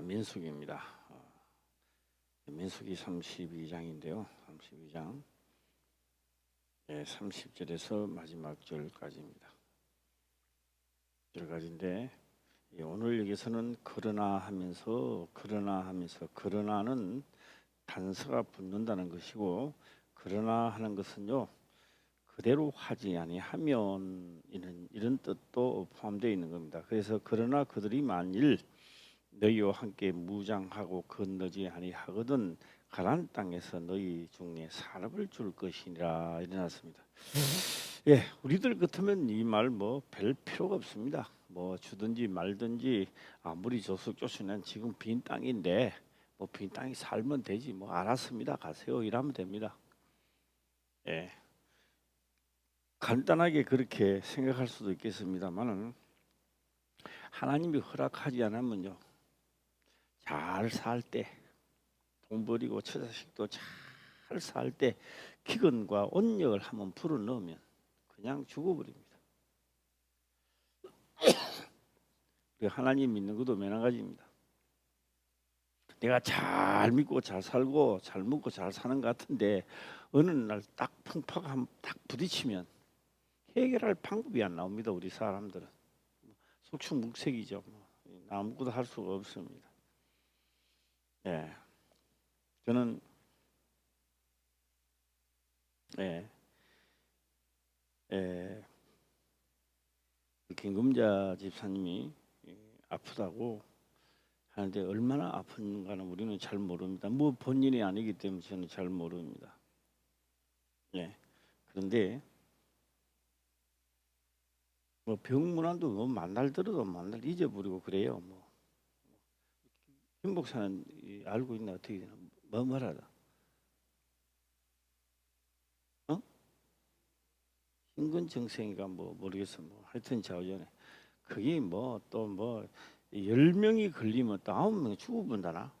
민수기입니다. 민수기 32장인데요. 32장 30절에서 마지막 절까지입니다. 절까지인데 오늘 여기서는 그러나 하면서 그러나는 단서가 붙는다는 것이고, 그러나 하는 것은요 그대로 하지 아니하면 이런 뜻도 포함되어 있는 겁니다. 그래서 그러나 그들이 만일 너희와 함께 무장하고 건너지 아니하거든 가나안 땅에서 너희 중에 산업을 줄 것이니라 이래놨습니다. 우리들 같으면 이 말 별 필요가 없습니다. 주든지 말든지 아무리 조숙조수는 지금 빈 땅인데 빈 땅이 살면 되지, 알았습니다, 가세요, 이러면 됩니다. 간단하게 그렇게 생각할 수도 있겠습니다만은 하나님이 허락하지 않으면요, 잘 살 때, 돈 버리고 처자식도 잘 살 때 기근과 온역을 한번 불어넣으면 그냥 죽어버립니다. 하나님 믿는 것도 매너가지입니다. 내가 잘 믿고 잘 살고 잘 먹고 잘 사는 것 같은데 어느 날 딱 풍파가 딱 부딪히면 해결할 방법이 안 나옵니다. 우리 사람들은 속충묵색이죠. 아무것도 할 수가 없습니다. 저는 김금자 집사님이 아프다고 하는데 얼마나 아픈가는 우리는 잘 모릅니다. 본인이 아니기 때문에 저는 잘 모릅니다. 그런데 병문안도 만날 들어도 만날 잊어버리고 그래요. 김 목사는 알고 있나? 어떻게 되나? 말하다. 심근정생인가 모르겠어. 하여튼 자오전에 그게 또 10명이 걸리면 또 9명 죽어본다나.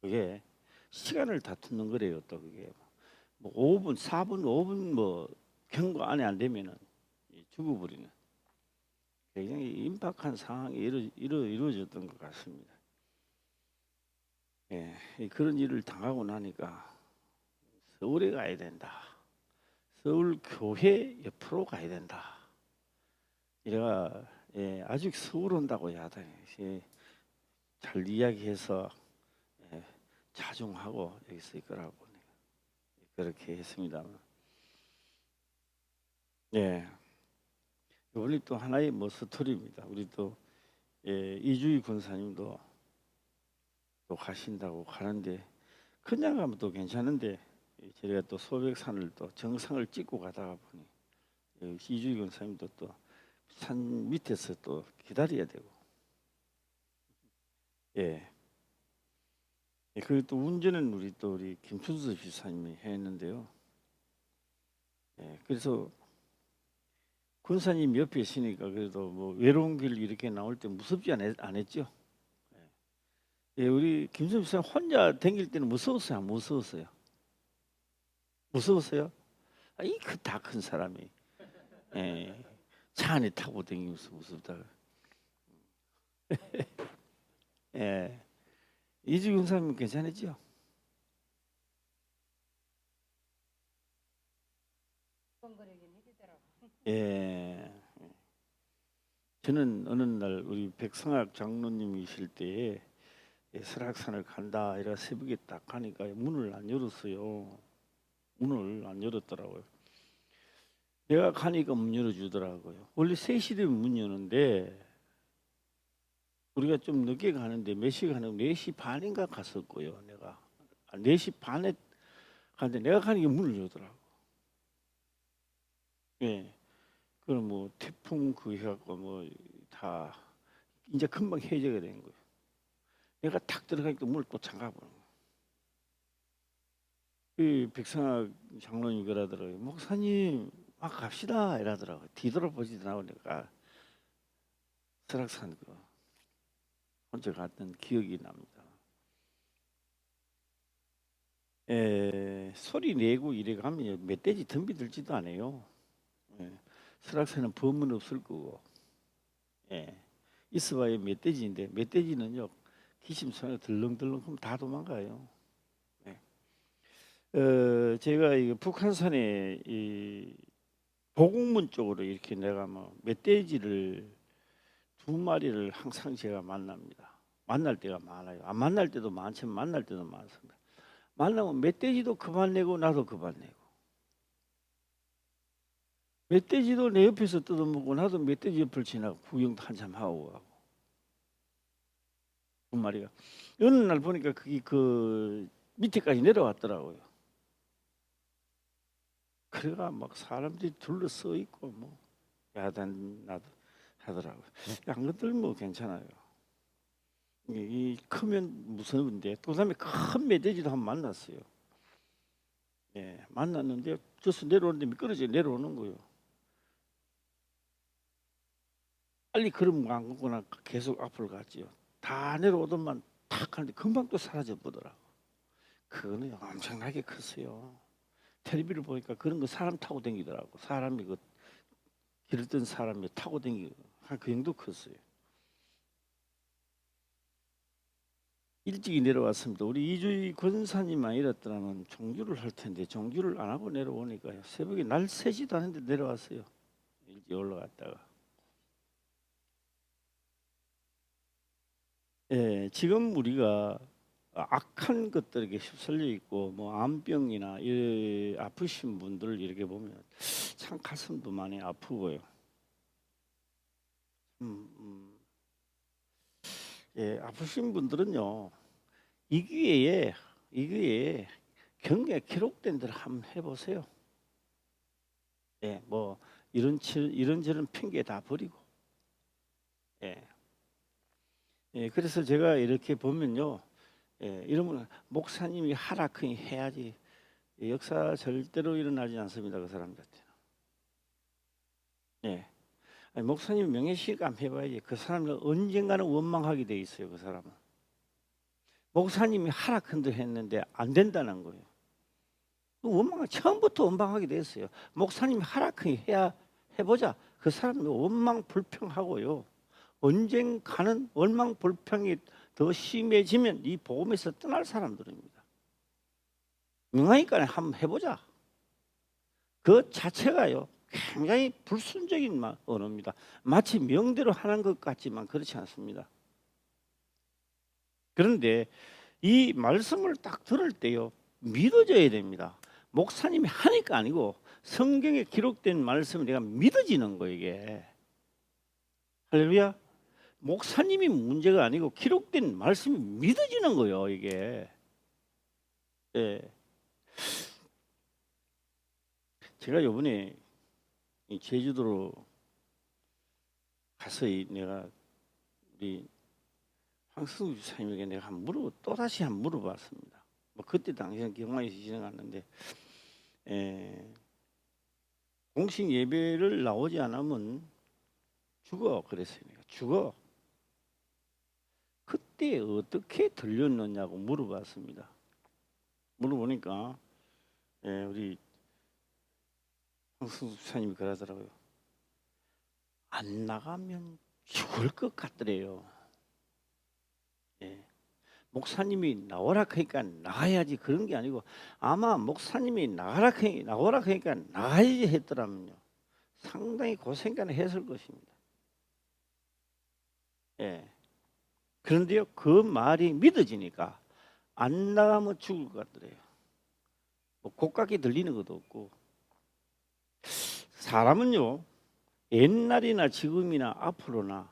그게 시간을 다투는 거래요. 또 그게 5분, 4분, 5분 경과 안에 안 되면은 죽어버리는 굉장히 임박한 상황이 이루어졌던 것 같습니다. 그런 일을 당하고 나니까 서울에 가야 된다. 서울 교회 옆으로 가야 된다. 제가 아직 서울 온다고 야당에 잘 이야기해서 자중하고 여기 있을 거라고 그렇게 했습니다. 이번에 또 하나의 스토리입니다. 우리 또 이주희 권사님도 또 가신다고 가는데 그냥 가면 또 괜찮은데 저희가 또 소백산을 또 정상을 찍고 가다가 보니 이주희 권사님도 또 산 밑에서 또 기다려야 되고, 그리고 또 운전은 우리 김춘수 집사님이 했는데요. 그래서 권사님 옆에 있으니까 그래도 외로운 길 이렇게 나올 때 무섭지 안 했죠. 우리 김춘수 집사님 혼자 다닐 때는 무서웠어요, 안 무서웠어요? 무서웠어요? 다 큰 사람이 차 안에 타고 다니면서 무섭다. 이주희 권사님 괜찮았죠? 저는 어느 날 우리 백성학 장로님이실 때에 설악산을 간다 이래 새벽에 딱 가니까 문을 안 열었어요. 문을 안 열었더라고요. 내가 가니까 문 열어주더라고요. 원래 3시 되면 문 여는데 우리가 좀 늦게 가는데 몇 시 가는 4시 반인가 갔었고요. 내가 4시 반에 가는데 내가 가니까 문을 열더라고. 그럼 태풍 해갖고 다 이제 금방 해제가 된 거예요. 내가 탁 들어가니까 문을 또 잠가보는 거예요. 그 백성학 장로님 그러더라고요. 목사님 막 갑시다 이러더라고요. 뒤돌아보지도 않고 내가 설악산 혼자 갔던 기억이 납니다. 소리 내고 이래 가면 멧돼지 덤비 들지도 않아요. 설악산은 범은 없을 거고 있어봐야 멧돼지인데 멧돼지는요 기침 소리가 들렁들렁 하면 다 도망가요. 네. 제가 이 북한산에 이 보공문 쪽으로 이렇게 내가 뭐 멧돼지를 2마리를 항상 제가 만납니다. 만날 때가 많아요. 안 만날 때도 많지만 만날 때도 많습니다. 만나면 멧돼지도 그만 내고 나도 그만 내고 멧돼지도 내 옆에서 뜯어먹고 나도 멧돼지 옆을 지나고 구경도 한참 하고 가고 2마리가 어느 날 보니까 그게 그 밑에까지 내려왔더라고요. 그래가 막 사람들이 둘러서 있고 뭐 야단 나도 하더라고요. 안 것들 뭐 괜찮아요. 이 크면 무서운데 또 그다음에 큰 멧돼지도 한 번 만났어요. 예, 만났는데 저서 내려오는데 미끄러져 내려오는 거예요. 빨리 걸음 안 걷거나 계속 앞으로 갔지요. 다 내려오더만 탁 하는데 금방 또 사라져 버더라고. 그거는 엄청나게 컸어요. 텔레비를 보니까 그런 거 사람 타고 다니더라고. 사람이 그 길을 뜬 사람이 타고 다니고 한 그 정도 컸어요. 일찍이 내려왔습니다. 우리 이주희 권사님만 이랬더라면 정주를 할 텐데 정주를 안 하고 내려오니까요. 새벽에 날 새지도 않은데 내려왔어요. 일찍 올라갔다가. 예, 지금 우리가 악한 것들에게 휩쓸려 있고 뭐 암병이나 이 아프신 분들 이렇게 보면 참 가슴도 많이 아프고요. 예, 아프신 분들은요 이 기회에 경기가 기록된 대로 한번 해보세요. 예, 뭐 이런저런 핑계 다 버리고. 예, 예, 그래서 제가 이렇게 보면요, 예, 이러면 목사님이 하라크니 해야지. 역사 절대로 일어나지 않습니다. 그 사람들한테는. 예. 아니, 목사님 명예실감 해봐야지. 그 사람은 언젠가는 원망하게 돼 있어요. 그 사람은. 목사님이 하라큰들 했는데 안 된다는 거예요. 원망 처음부터 원망하게 됐어요. 목사님이 하라큰이 해야 해보자. 그 사람은 원망 불평하고요. 언젠가는 원망 불평이 더 심해지면 이 복음에서 떠날 사람들입니다. 명하니까 한번 해보자. 그 자체가요 굉장히 불순적인 언어입니다. 마치 명대로 하는 것 같지만 그렇지 않습니다. 그런데 이 말씀을 딱 들을 때요 믿어져야 됩니다. 목사님이 하니까 아니고 성경에 기록된 말씀이 내가 믿어지는 거예요. 이게 할렐루야. 목사님이 문제가 아니고 기록된 말씀이 믿어지는 거예요. 이게. 예. 제가 이번에 제주도로 가서 내가 우리 황승우 집사님에게 내가 또다시 한번 물어봤습니다. 뭐 그때 당시에는 경험이 지나갔는데 공식 예배를 나오지 않으면 죽어 그랬어요. 내가 죽어. 그때 어떻게 들렸느냐고 물어봤습니다. 물어보니까 우리 황승우 집사님이 그러더라고요. 안 나가면 죽을 것 같더래요. 예. 목사님이 나오라 하니까 나가야지 그런 게 아니고 아마 목사님이 나오라 하니까 나가야지 했더라면요. 상당히 고생을 했을 것입니다. 예. 그런데요, 그 말이 믿어지니까 안 나가면 죽을 것 같더래요. 뭐 곡각이 들리는 것도 없고. 사람은요, 옛날이나 지금이나 앞으로나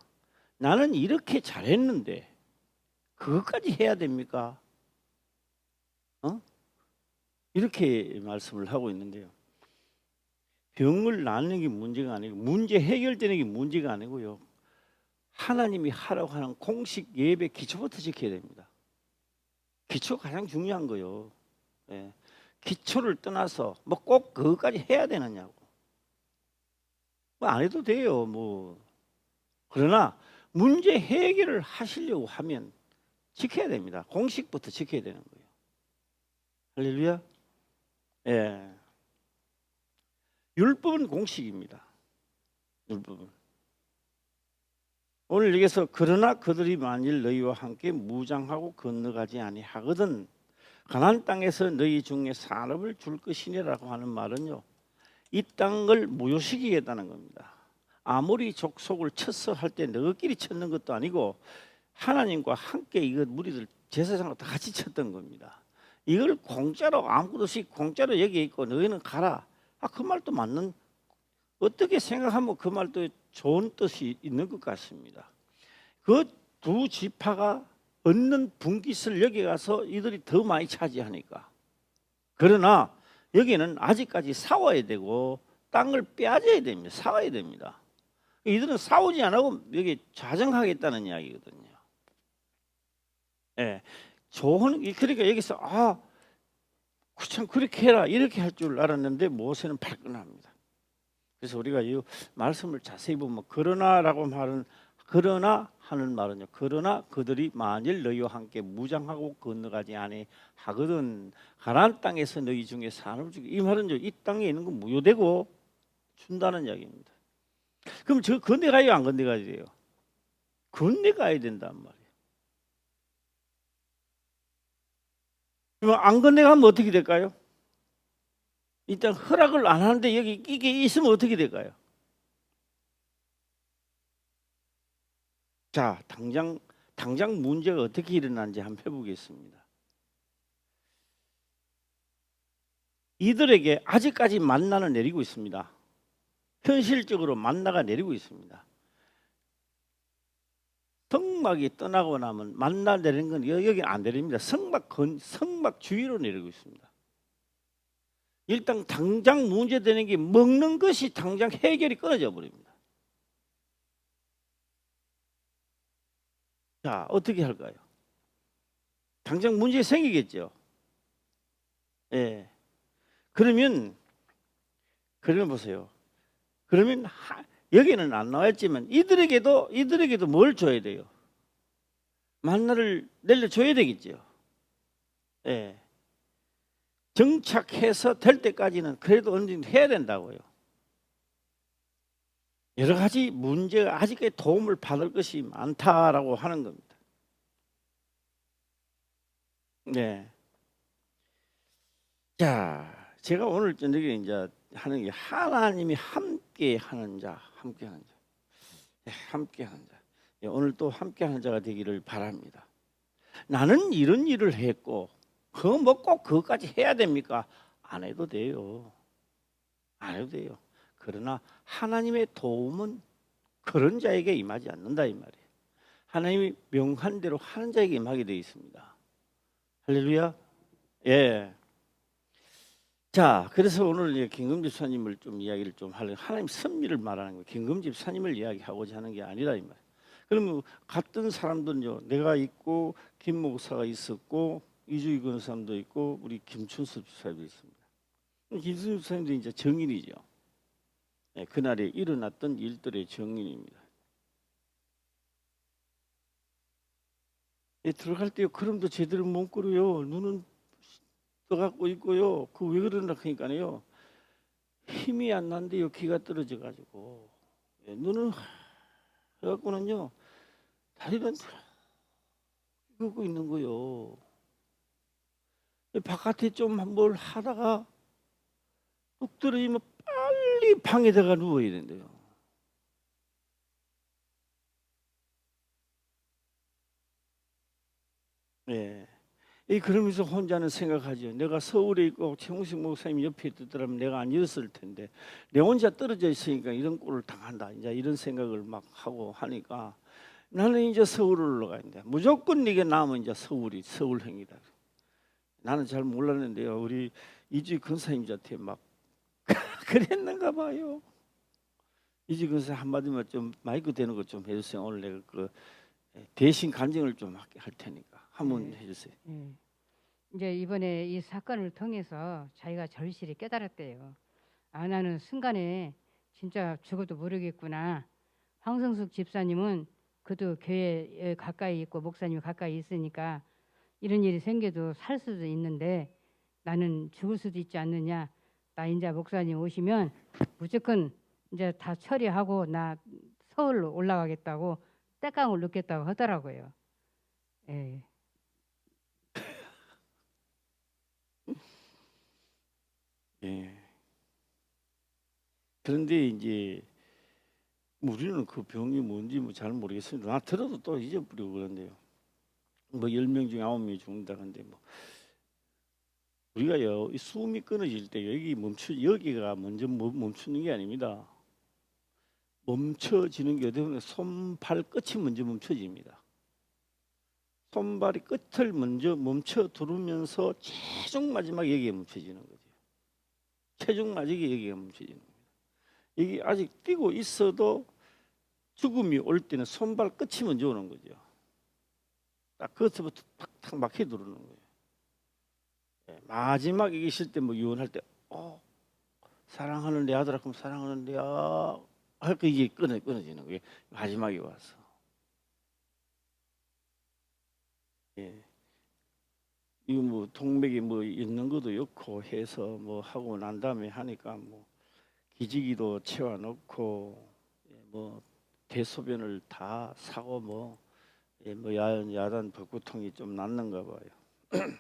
나는 이렇게 잘했는데 그것까지 해야 됩니까? 이렇게 말씀을 하고 있는데요. 병을 낫는 게 문제가 아니고 문제 해결되는 게 문제가 아니고요. 하나님이 하라고 하는 공식 예배 기초부터 지켜야 됩니다. 기초 가장 중요한 거요. 예. 기초를 떠나서 뭐 꼭 그것까지 해야 되느냐고. 뭐 안 해도 돼요. 뭐 그러나 문제 해결을 하시려고 하면 지켜야 됩니다. 공식부터 지켜야 되는 거예요. 할렐루야. 예. 율법은 공식입니다. 율법은. 오늘 여기서 그러나 그들이 만일 너희와 함께 무장하고 건너가지 아니하거든 가나안 땅에서 너희 중에 산업을 줄 것이니라고 하는 말은요, 이 땅을 무효시키겠다는 겁니다. 아무리 족속을 쳤어 할 때 너희끼리 쳤는 것도 아니고 하나님과 함께 이거 무리들 제사장과 다 같이 쳤던 겁니다. 이걸 공짜로 아무것도 없이 공짜로 여기 있고 너희는 가라. 그 말도 맞는, 어떻게 생각하면 그 말도 좋은 뜻이 있는 것 같습니다. 그 두 지파가 얻는 분깃을 여기 가서 이들이 더 많이 차지하니까. 그러나 여기는 아직까지 싸워야 되고 땅을 빼앗아야 됩니다. 싸워야 됩니다. 이들은 싸우지 않고 여기 자정하겠다는 이야기거든요. 예, 좋은, 그러니까 여기서 참 그렇게 해라 이렇게 할 줄 알았는데 모세는 발끈합니다. 그래서 우리가 이 말씀을 자세히 보면 그러나라고 말은, 그러나 하는 말은요, 그러나 그들이 만일 너희와 함께 무장하고 건너가지 아니하거든 가나안 땅에서 너희 중에 산업을 주기, 이 말은요, 이 땅에 있는 거 무효되고 준다는 이야기입니다. 그럼 저 건너가요 안 건너가야 돼요? 건너가야 된단 말이에요. 그럼 안 건너가면 어떻게 될까요? 일단 허락을 안 하는데 여기 이게 있으면 어떻게 될까요? 자, 당장 문제가 어떻게 일어난지 한번 해보겠습니다. 이들에게 아직까지 만나는 내리고 있습니다. 현실적으로 만나가 내리고 있습니다. 성막이 떠나고 나면 만나 내리는 건 여기 안 내립니다. 성막 주위로 내리고 있습니다. 일단 당장 문제되는 게 먹는 것이 당장 해결이 끊어져 버립니다. 자, 어떻게 할까요? 당장 문제 생기겠죠. 예. 그러면 보세요. 그러면 여기는 안 나왔지만 이들에게도 뭘 줘야 돼요? 만나를 내려줘야 되겠죠. 예. 정착해서 될 때까지는 그래도 어느 정도 해야 된다고요. 여러 가지 문제가 아직까지 도움을 받을 것이 많다라고 하는 겁니다. 네. 자, 제가 오늘 저녁에 이제 하는 게 하나님이 함께하는 자, 함께하는 자. 오늘 또 함께하는 자가 되기를 바랍니다. 나는 이런 일을 했고, 그거 뭐 꼭 그것까지 해야 됩니까? 안 해도 돼요. 안 해도 돼요. 그러나 하나님의 도움은 그런 자에게 임하지 않는다 이 말이에요. 하나님이 명한 대로 하는 자에게 임하게 되어 있습니다. 할렐루야. 예. 자, 그래서 오늘 김금 집사님을 좀 이야기를 좀 하려고, 하나님 섭리를 말하는 거예요. 김금 집사님을 이야기하고자 하는 게 아니라 이 말이에요. 그러면 같은 사람들은요, 내가 있고 김 목사가 있었고 이주희 권사님도 있고 우리 김춘수 집사님도 있습니다. 김춘수 집사님도 이제 정인이죠. 네, 그날에 일어났던 일들의 정인입니다. 들어갈 때 걸음도 제대로 못 걸어요. 눈은 떠갖고 있고요. 그 왜 그러나 하니까요, 힘이 안 난대요. 기가 떨어져 가지고. 눈은 해갖고는요, 다리는 긁고 있는 거요. 바깥에 좀 뭘 하다가 뚝 떨어지면 빨리 방에다가 누워야 된대요. 예. 그러면서 혼자는 생각하죠. 내가 서울에 있고 최홍식 목사님 옆에 있더라면 내가 안 잃었을 텐데 내 혼자 떨어져 있으니까 이런 꼴을 당한다. 이제 이런 생각을 막 하고 하니까 나는 이제 서울을 올라가는데 무조건 네게 남은 이제 서울행이다. 나는 잘 몰랐는데요. 우리 이주희 권사님한테 막 그랬는가 봐요. 이주희 권사 한마디만 좀 마이크 되는 거 좀 해주세요. 오늘 내가 그 대신 간증을 좀 할 테니까 한번 해주세요. 이제 이번에 이 사건을 통해서 자기가 절실히 깨달았대요. 나는 순간에 진짜 죽어도 모르겠구나. 황성숙 집사님은 그도 교회에 가까이 있고 목사님이 가까이 있으니까 이런 일이 생겨도 살 수도 있는데 나는 죽을 수도 있지 않느냐. 나 이제 목사님 오시면 무조건 이제 다 처리하고 나 서울로 올라가겠다고 때깡을 느꼈다고 하더라고요. 예. 예. 그런데 이제 우리는 그 병이 뭔지 뭐 잘 모르겠습니다. 나 들어도 또 잊어버리고 그런데요. 뭐 10명 중에 9명이 죽는다 근데 뭐 우리가요 이 숨이 끊어질 때 여기가 먼저 멈추는 게 아닙니다. 멈춰지는 게 어떻게 보면 손발 끝이 먼저 멈춰집니다. 손발이 끝을 먼저 멈춰 두르면서 최종 마지막 여기에 멈춰지는 거죠. 최종 마지막에 여기가 멈춰지는 겁니다. 여기 아직 뛰고 있어도 죽음이 올 때는 손발 끝이 먼저 오는 거죠. 딱 그것부터 탁탁 막혀 들어오는 거예요. 예, 마지막에 계실 때 뭐 유언할 때, 사랑하는 내 아들아, 그럼 사랑하는 내 할거 이게 끊어지는 거예요. 마지막에 와서. 예. 이거 뭐 동맥이 뭐 있는 것도 좋고 해서 뭐 하고 난 다음에 하니까 뭐 기지기도 채워놓고 뭐 대소변을 다 사고 뭐 야단 벚구통이 좀 났는가 봐요.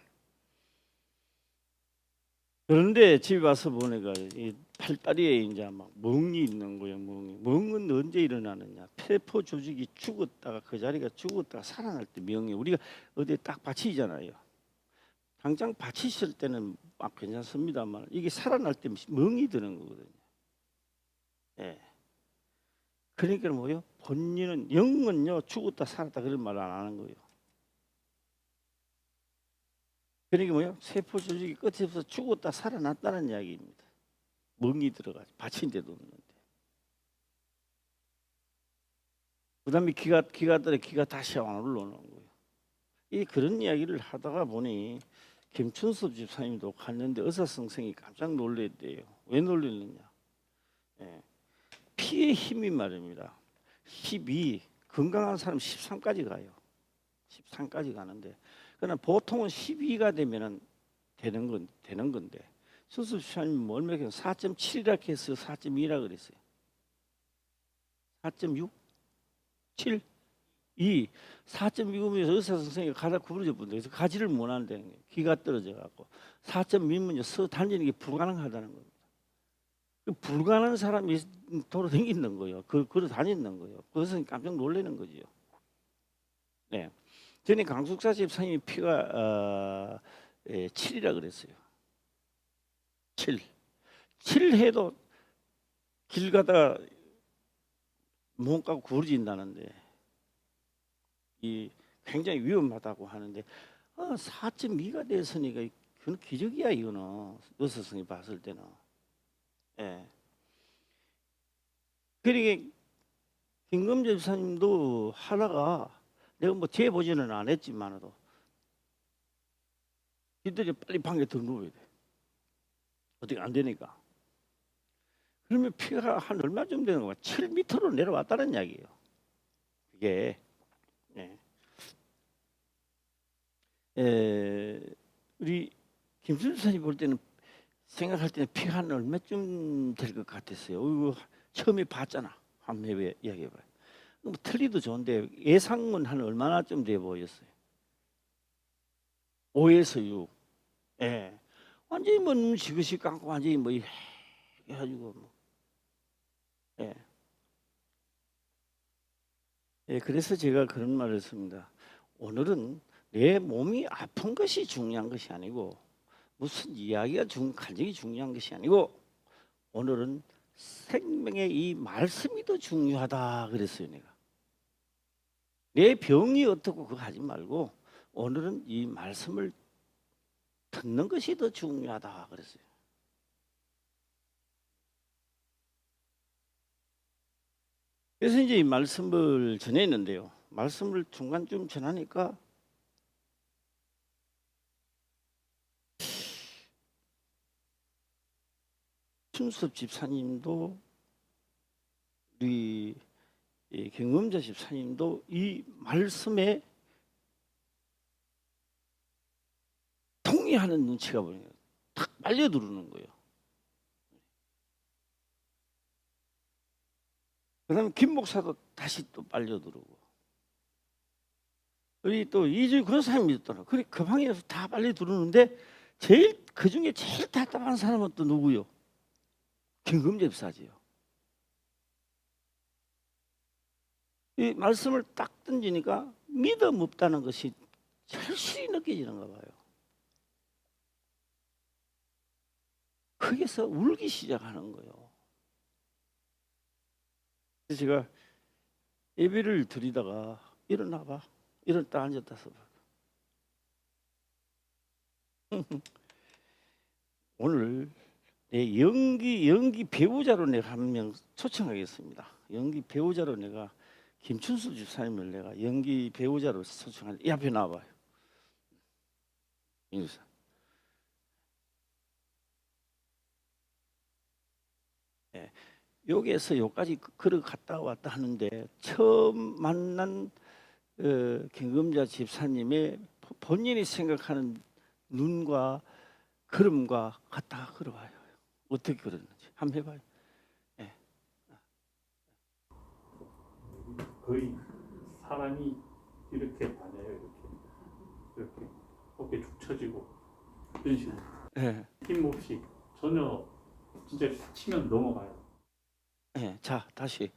그런데 집에 와서 보니까 이 팔다리에 이제 막 멍이 있는 거예요. 멍은 언제 일어나느냐? 폐포 조직이 죽었다가 그 자리가 죽었다가 살아날 때 멍이 우리가 어디에 딱 받치잖아요. 당장 받치실 때는 막 괜찮습니다만 이게 살아날 때 멍이 드는 거거든요. 예. 그러니까 뭐요? 본인은 영은요 죽었다 살았다 그런 말 안 하는 거예요. 그러니까 뭐요? 세포 조직이 끝에서 죽었다 살아났다는 이야기입니다. 멍이 들어가지 받친 데도 없는데. 그다음에 기가 다시 안 올라오는 거예요. 이 그런 이야기를 하다가 보니 김춘섭 집사님도 갔는데 의사선생이 깜짝 놀랐대요. 왜 놀랐느냐? 예. 피의 힘이 말입니다. 12 건강한 사람 13까지 가요. 13까지 가는데 그러나 보통은 12가 되면은 되는 건데 수습 시간이 얼마나 4.7이라 했어요. 4.2라 그랬어요. 4.6, 7, 2, 4.2면서 의사 선생님이 가다 구부러져 본다. 그래서 가지를 못한다는 거예요. 기가 떨어져 갖고 4.2면 서 다니는 게 불가능하다는 겁니다. 그 불가능한 사람이 도로 다니는 거예요. 걸어 다니는 거예요. 그것은 깜짝 놀라는 거지요. 네. 전에 강숙사 집사님이 피가 7이라 그랬어요. 7. 7 해도 길 가다가 몸 까고 구부러진다는데 이 굉장히 위험하다고 하는데 4.2가 됐으니까 그건 기적이야 이거는 의사선생이 봤을 때는. 예. 그러니까 김금재 집사님도 하다가 내가 뭐 재보지는 안 했지만도 이들이 빨리 방에 들어누워야 돼. 어떻게 안 되니까. 그러면 피가 한 얼마쯤 되는 거야? 7m로 내려왔다는 이야기예요. 그게 우리 김순 선생님 볼 때는 생각할 때는 피가 한 얼마쯤 될 것 같았어요. 처음에 봤잖아. 한번 이야기해봐요. 뭐 틀리도 좋은데 예상은 한 얼마나쯤 돼 보였어요? 5에서 6. 예. 완전히 뭐 눈 지그시 감고 완전히 뭐 해가지고 뭐. 예. 예. 그래서 제가 그런 말을 했습니다. 오늘은 내 몸이 아픈 것이 중요한 것이 아니고 무슨 이야기가 간증이 중요한 것이 아니고 오늘은 생명의 이 말씀이 더 중요하다 그랬어요. 내가 내 병이 어떻고 그거 하지 말고 오늘은 이 말씀을 듣는 것이 더 중요하다 그랬어요. 그래서 이제 이 말씀을 전했는데요. 말씀을 중간쯤 전하니까 춘섭 집사님도 우리 경금자 집사님도 이 말씀에 동의하는 눈치가 보여요. 탁 빨려 들어오는 거예요. 그다음에 김 목사도 다시 또 빨려 들어오고 우리 또 이주희 권사님 믿었더라. 그래 그 방에서 다 빨리 들어오는데 제일 그 중에 제일 답답한 사람은 또 누구요? 김금재 집사지요. 이 말씀을 딱 던지니까 믿음 없다는 것이 절실히 느껴지는가 봐요. 거기서 울기 시작하는 거예요. 그래서 제가 예배를 드리다가 일어나봐, 일어났다 앉았다 서봐. 오늘 내 연기 배우자로 내가 한 명 초청하겠습니다. 연기 배우자로 내가 김춘수 집사님을 내가 연기 배우자로 초청하는데 이 앞에 나와봐요. 인사. 예, 여기에서 여기까지 걸어갔다 왔다 하는데 처음 만난 김금자 집사님의 본인이 생각하는 눈과 걸음과 갔다가 걸어봐요. 어떻게 걸었는지 한번 해봐요. 예. 거의 사람이 이렇게 다녀요. 이렇게 어깨 축 처지고 이런 식으로 예. 힘없이 전혀 진짜 치면 넘어가요. 예. 자 다시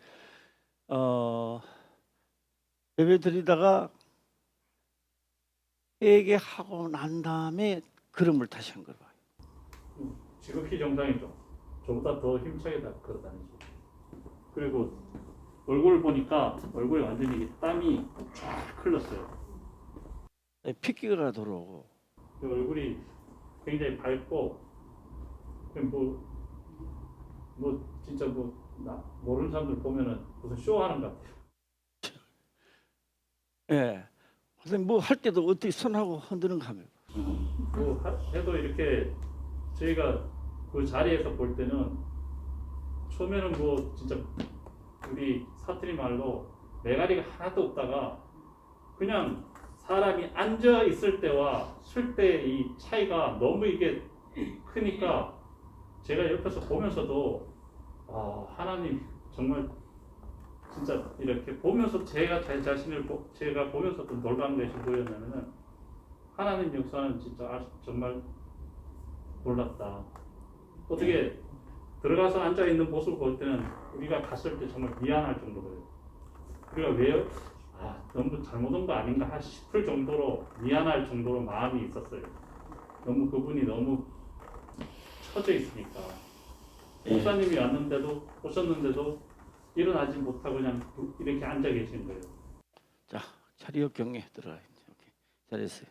예배 드리다가 회개하고 난 다음에 걸음을 다시 한 걸 봐요. 지극히 정상이죠. 저보다 더 힘차게 다 걸어다니죠. 그리고 얼굴을 보니까 얼굴에 완전히 땀이 쫙 흘렀어요. 예, 핏기가 돌아오고 그 얼굴이 굉장히 밝고 뭐 진짜 나 모르는 사람들 보면은 무슨 쇼하는 것 같아요. 예. 선생님 뭐 할 때도 어떻게 손하고 흔드는 거 하면 뭐 해도 이렇게 저희가 그 자리에서 볼 때는 처음에는 뭐 진짜 우리 사투리 말로 매가리가 하나도 없다가 그냥 사람이 앉아 있을 때와 설 때 이 차이가 너무 이게 크니까 제가 옆에서 보면서도 하나님 정말 진짜 이렇게 보면서 제가 제 자신을 제가 보면서도 놀라는 것이 뭐였냐면은 하나님 역사는 진짜 정말 놀랍다. 어떻게 들어가서 앉아 있는 모습을 볼 때는 우리가 갔을 때 정말 미안할 정도로요. 우리가 왜요? 너무 잘못 온 거 아닌가 싶을 정도로 미안할 정도로 마음이 있었어요. 너무 그분이 너무 처져 있으니까. 목사님이 오셨는데도 일어나지 못하고 그냥 이렇게 앉아 계신 거예요. 자 차리어 경례 들어가요. 오케이. 잘했어요.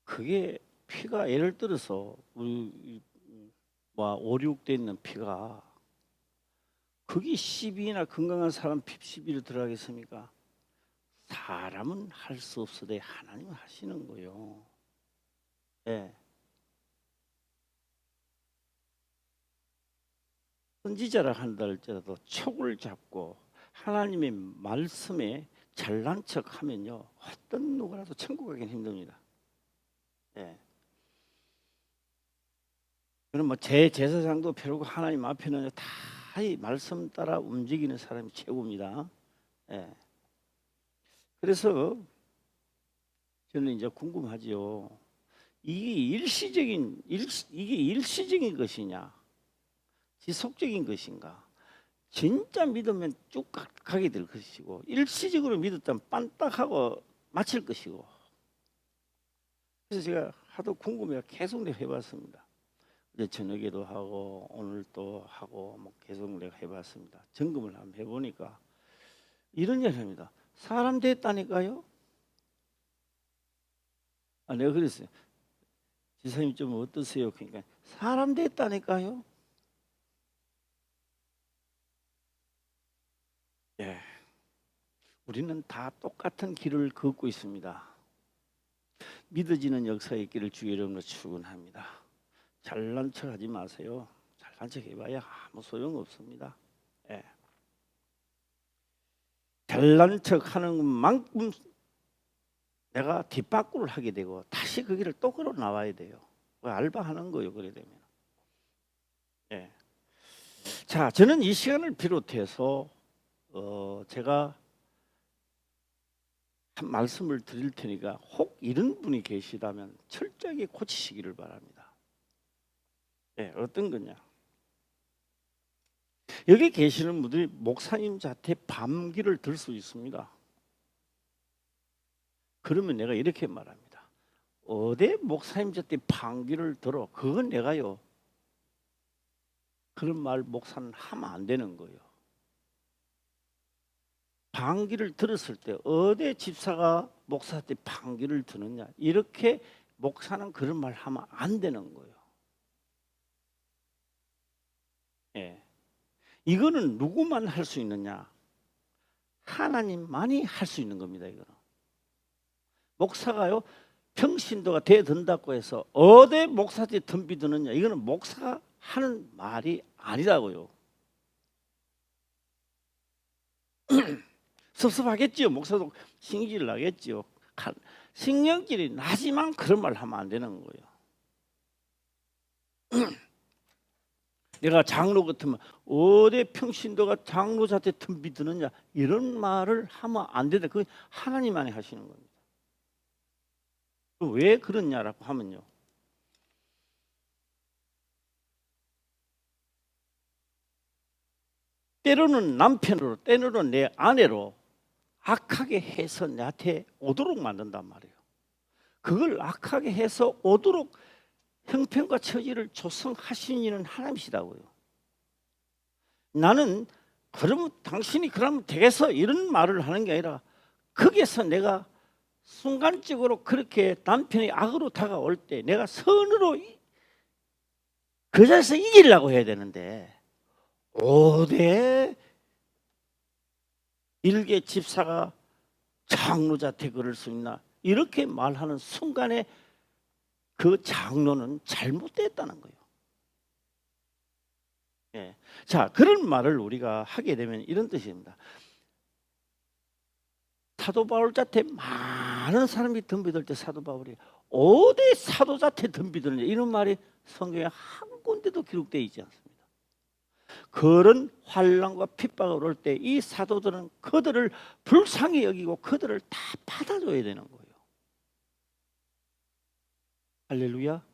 그게 피가 예를 들어서 우리 5, 6대 있는 피가 그게 10이나 건강한 사람 피 10이로 들어가겠습니까? 사람은 할 수 없어도 하나님은 하시는 거예요. 예. 선지자라 한다 할지라도 촉을 잡고 하나님의 말씀에 잘난 척 하면요 어떤 누구라도 천국 가기는 힘듭니다. 예. 그럼 뭐 제 제사장도 펴고 하나님 앞에는 다 이 말씀 따라 움직이는 사람이 최고입니다. 예. 그래서 저는 이제 궁금하지요. 이게 일시적인 것이냐, 지속적인 것인가? 진짜 믿으면 쭉 가게 될 것이고, 일시적으로 믿었다면 빤딱하고 마칠 것이고. 그래서 제가 하도 궁금해서 계속 내가 해봤습니다. 이제 저녁에도 하고 오늘 또 하고 뭐 계속 내가 해봤습니다. 점검을 한번 해보니까 이런 얘기합니다. 사람 됐다니까요. 내가 그랬어요. 지사님 좀 어떠세요? 그러니까 사람 됐다니까요. 예, 우리는 다 똑같은 길을 걷고 있습니다. 믿어지는 역사의 길을 주의 이름으로 축원합니다. 잘난 척하지 마세요. 잘난 척 해봐야 아무 소용 없습니다. 예. 잘난 척하는 만큼 내가 뒷바꾸를 하게 되고 다시 그 길을 또 걸어 나와야 돼요. 알바하는 거예요. 그래 되면. 예. 자, 저는 이 시간을 비롯해서 제가 한 말씀을 드릴 테니까 혹 이런 분이 계시다면 철저하게 고치시기를 바랍니다. 네, 어떤 거냐? 여기 계시는 분들이 목사님 자태 밤기를 들 수 있습니다. 그러면 내가 이렇게 말합니다. 어디 목사님 자태 밤기를 들어? 그건 내가요. 그런 말 목사는 하면 안 되는 거예요. 방귀를 들었을 때 어디 집사가 목사한테 방귀를 드느냐, 이렇게 목사는 그런 말 하면 안 되는 거예요. 예. 이거는 누구만 할 수 있느냐? 하나님만이 할 수 있는 겁니다. 이거는 목사가요 평신도가 대든다고 해서 어디 목사한테 덤비드느냐, 이거는 목사가 하는 말이 아니라고요. 섭섭하겠지요. 목사도 신경질 나겠지요. 신경질이 나지만 그런 말 하면 안 되는 거예요. 내가 장로 같으면 어디 평신도가 장로 자태 덤비드느냐, 이런 말을 하면 안 된다. 그건 하나님만이 하시는 겁니다. 왜 그러냐라고 하면요, 때로는 남편으로, 때로는 내 아내로 악하게 해서 나한테 오도록 만든단 말이에요. 그걸 악하게 해서 오도록 형편과 처지를 조성하신 이는 하나님이시다고요. 나는 그러면 당신이 그러면 되겠어, 이런 말을 하는 게 아니라 거기에서 내가 순간적으로 그렇게 남편이 악으로 다가올 때 내가 선으로 그 자리에서 이기려고 해야 되는데, 어디 일개 집사가 장로자한테 그럴 수 있나, 이렇게 말하는 순간에 그 장로는 잘못됐다는 거예요. 예. 자, 그런 말을 우리가 하게 되면 이런 뜻입니다. 사도 바울 자태 많은 사람이 덤비들 때 사도 바울이 어디 사도 자태 덤비드느냐, 이런 말이 성경에 한 군데도 기록되어 있지 않습니다. 그런 환난과 핍박을 올 때 이 사도들은 그들을 불쌍히 여기고 그들을 다 받아줘야 되는 거예요. 할렐루야.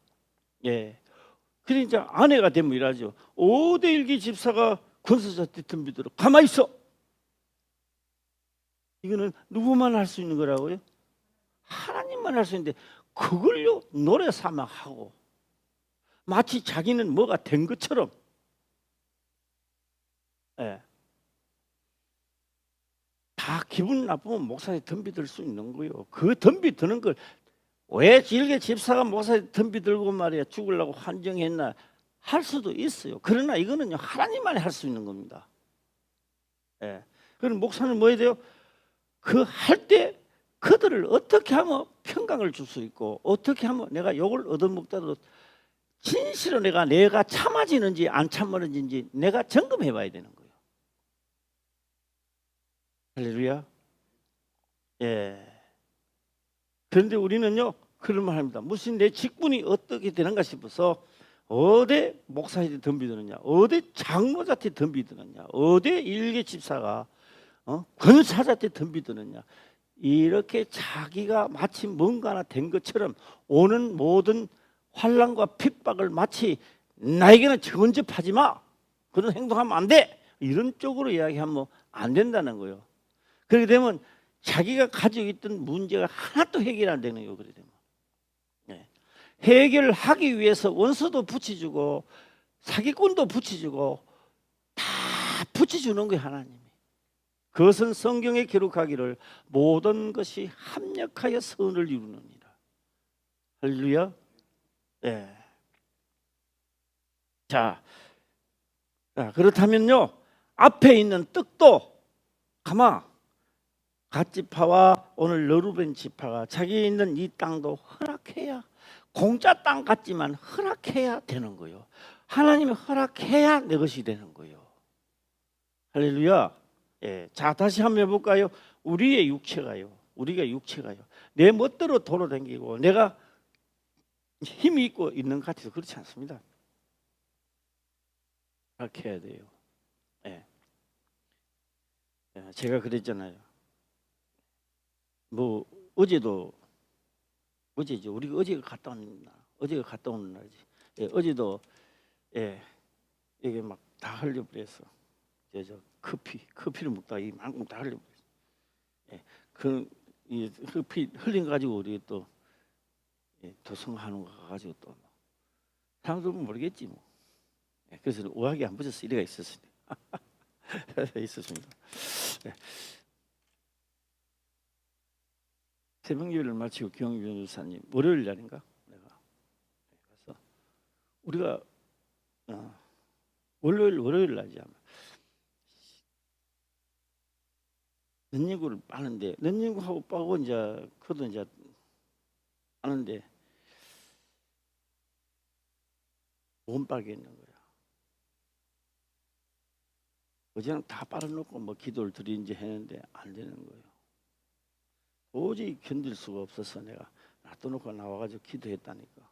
예. 그러니까 아내가 되면 이러죠. 5대 1기 집사가 권사자한테 덤비들어 가만히 있어. 이거는 누구만 할 수 있는 거라고요? 하나님만 할 수 있는데 그걸요 노래 사막하고 마치 자기는 뭐가 된 것처럼, 예, 다 기분 나쁘면 목사에 덤비들 수 있는 거예요. 그 덤비드는 걸 왜 길게 집사가 목사에 덤비들고 말이야 죽으려고 환정했나 할 수도 있어요. 그러나 이거는요 하나님만이 할 수 있는 겁니다. 예. 그럼 목사는 뭐 해야 돼요? 그 할 때 그들을 어떻게 하면 평강을 줄 수 있고, 어떻게 하면 내가 욕을 얻어먹더라도 진실로 내가 참아지는지 안 참아지는지 내가 점검해 봐야 되는 거예요. 할렐루야. 예. 그런데 우리는요 그런 말 합니다. 무슨 내 직분이 어떻게 되는가 싶어서 어디 목사한테 덤비드느냐, 어디 장로자한테 덤비드느냐, 어디 일개 집사가 권사자한테 덤비드느냐, 이렇게 자기가 마치 뭔가 하나 된 것처럼 오는 모든 환난과 핍박을 마치 나에게는 전접하지 마, 그런 행동하면 안 돼, 이런 쪽으로 이야기하면 안 된다는 거예요. 그렇게 되면 자기가 가지고 있던 문제가 하나도 해결 안 되는 거예요. 그렇게 되면 해결하기 위해서 원수도 붙여주고 사기꾼도 붙여주고 다 붙여주는 거예요, 하나님이. 그것은 성경에 기록하기를 모든 것이 합력하여 선을 이루느니라. 할렐루야. 네. 자, 그렇다면요 앞에 있는 떡도 가만 갓지파와 오늘 르루벤 지파가 자기 있는 이 땅도 허락해야, 공짜 땅 같지만 허락해야 되는 거예요. 하나님이 허락해야 내 것이 되는 거예요. 할렐루야. 예. 자, 다시 한번 해볼까요? 우리의 육체가요, 우리가 육체가요 내 멋대로 돌아다니고 내가 힘이 있고 있는 것 같아서 그렇지 않습니다. 허락해야 돼요. 예. 제가 그랬잖아요. 뭐 어제죠. 우리가 어제가 갔다 온 날이지. 어제도 이게 막 다 흘려버렸어. 저 커피를 먹다가 이만큼 다 흘려버렸어. 그이 커피 흘린 거 가지고 우리 또 도성한우 가가지고 또 사람들은 모르겠지 뭐. 그래서 우악이 안 붙어서 이래가 있었습니다. 있었습니다. 새벽예배를 마치고 기영규 변호사님 월요일 날인가 내가 가서 우리가 월요일 날이지 아마 넌닝구를 빠는데 넌닝구하고 빠고 이제 그도 이제 빠는데 못 빠게 있는 거야. 어제는 다 빨아놓고 뭐 기도를 드린지 했는데 안 되는 거예요. 도저히 견딜 수가 없어서 내가 놔둬놓고 나와가지고 기도했다니까.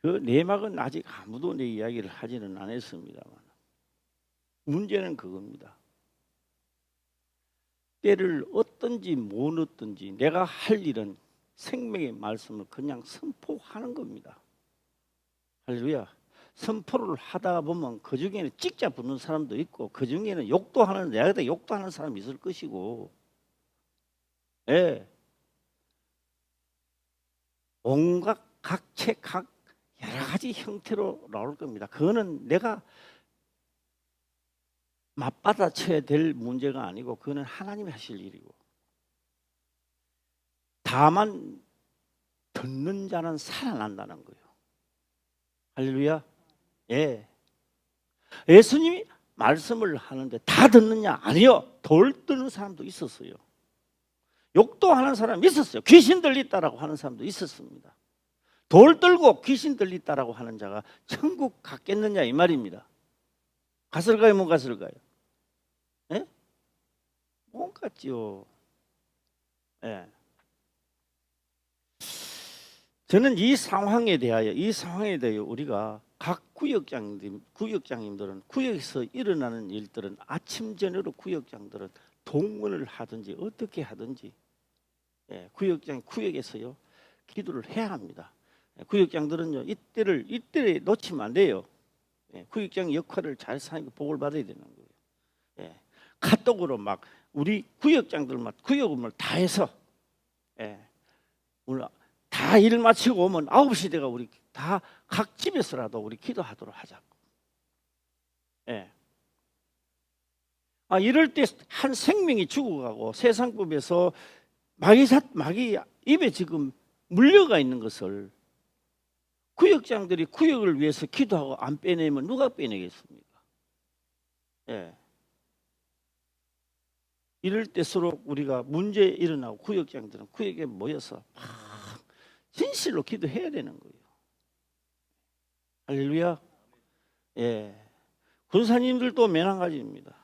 그 내막은 아직 아무도 내 이야기를 하지는 않았습니다만 문제는 그겁니다. 때를 얻든지 못 얻든지 내가 할 일은 생명의 말씀을 그냥 선포하는 겁니다. 할렐루야. 선포를 하다 보면 그 중에는 찍자 붙는 사람도 있고 그 중에는 욕도 하는 내가 욕도 하는 사람이 있을 것이고 온갖 각체 각 여러 가지 형태로 나올 겁니다. 그거는 내가 맞받아쳐야 될 문제가 아니고 그거는 하나님이 하실 일이고 다만 듣는 자는 살아난다는 거예요. 할렐루야. 예수님이 말씀을 하는데 다 듣느냐? 아니요. 돌 뜨는 사람도 있었어요. 욕도 하는 사람이 있었어요. 귀신 들리다라고 하는 사람도 있었습니다. 돌 들고 귀신 들리다라고 하는 자가 천국 갔겠느냐 이 말입니다. 갔을까요? 못 갔을까요? 못 갔지요. 저는 이 상황에 대하여 우리가 각 구역장님들은 구역에서 일어나는 일들은 아침 저녁으로 구역장들은 동원을 하든지 어떻게 하든지 구역에서요 기도를 해야 합니다. 구역장들은요 이때를 놓치면 안 돼요. 구역장 역할을 잘 사니까 복을 받아야 되는 거예요. 카톡으로 막 우리 구역장들만 구역을 다 해서 오늘 다 일 마치고 오면 9시 돼가 우리 다 각 집에서라도 우리 기도하도록 하자고. 이럴 때 한 생명이 죽어가고 세상법에서 마귀 입에 지금 물려가 있는 것을 구역장들이 구역을 위해서 기도하고 안 빼내면 누가 빼내겠습니까? 이럴 때수록 우리가 문제 일어나고 구역장들은 구역에 모여서 진실로 기도해야 되는 거예요. 할렐루야. 군사님들도 매한가지입니다.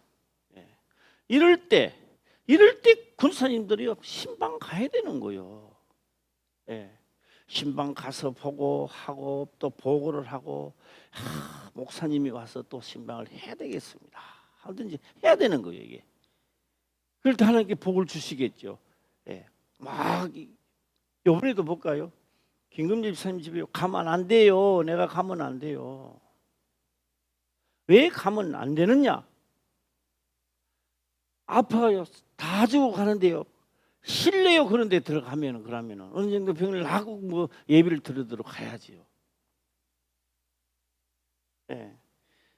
이럴 때 군사님들이 신방 가야 되는 거예요. 신방 가서 보고 하고 또 보고를 하고 목사님이 와서 또 신방을 해야 되겠습니다. 하든지 해야 되는 거예요 이게. 그럴 때 하나님께 복을 주시겠죠. 막 이번에도 볼까요? 김금재 집사님 집에 가면 안 돼요. 내가 가면 안 돼요. 왜 가면 안 되느냐? 아파요. 다 주고 가는데요. 실내요. 그런데 들어가면은 어느 정도 병을 나고 뭐 예비를 드리도록 가야지요.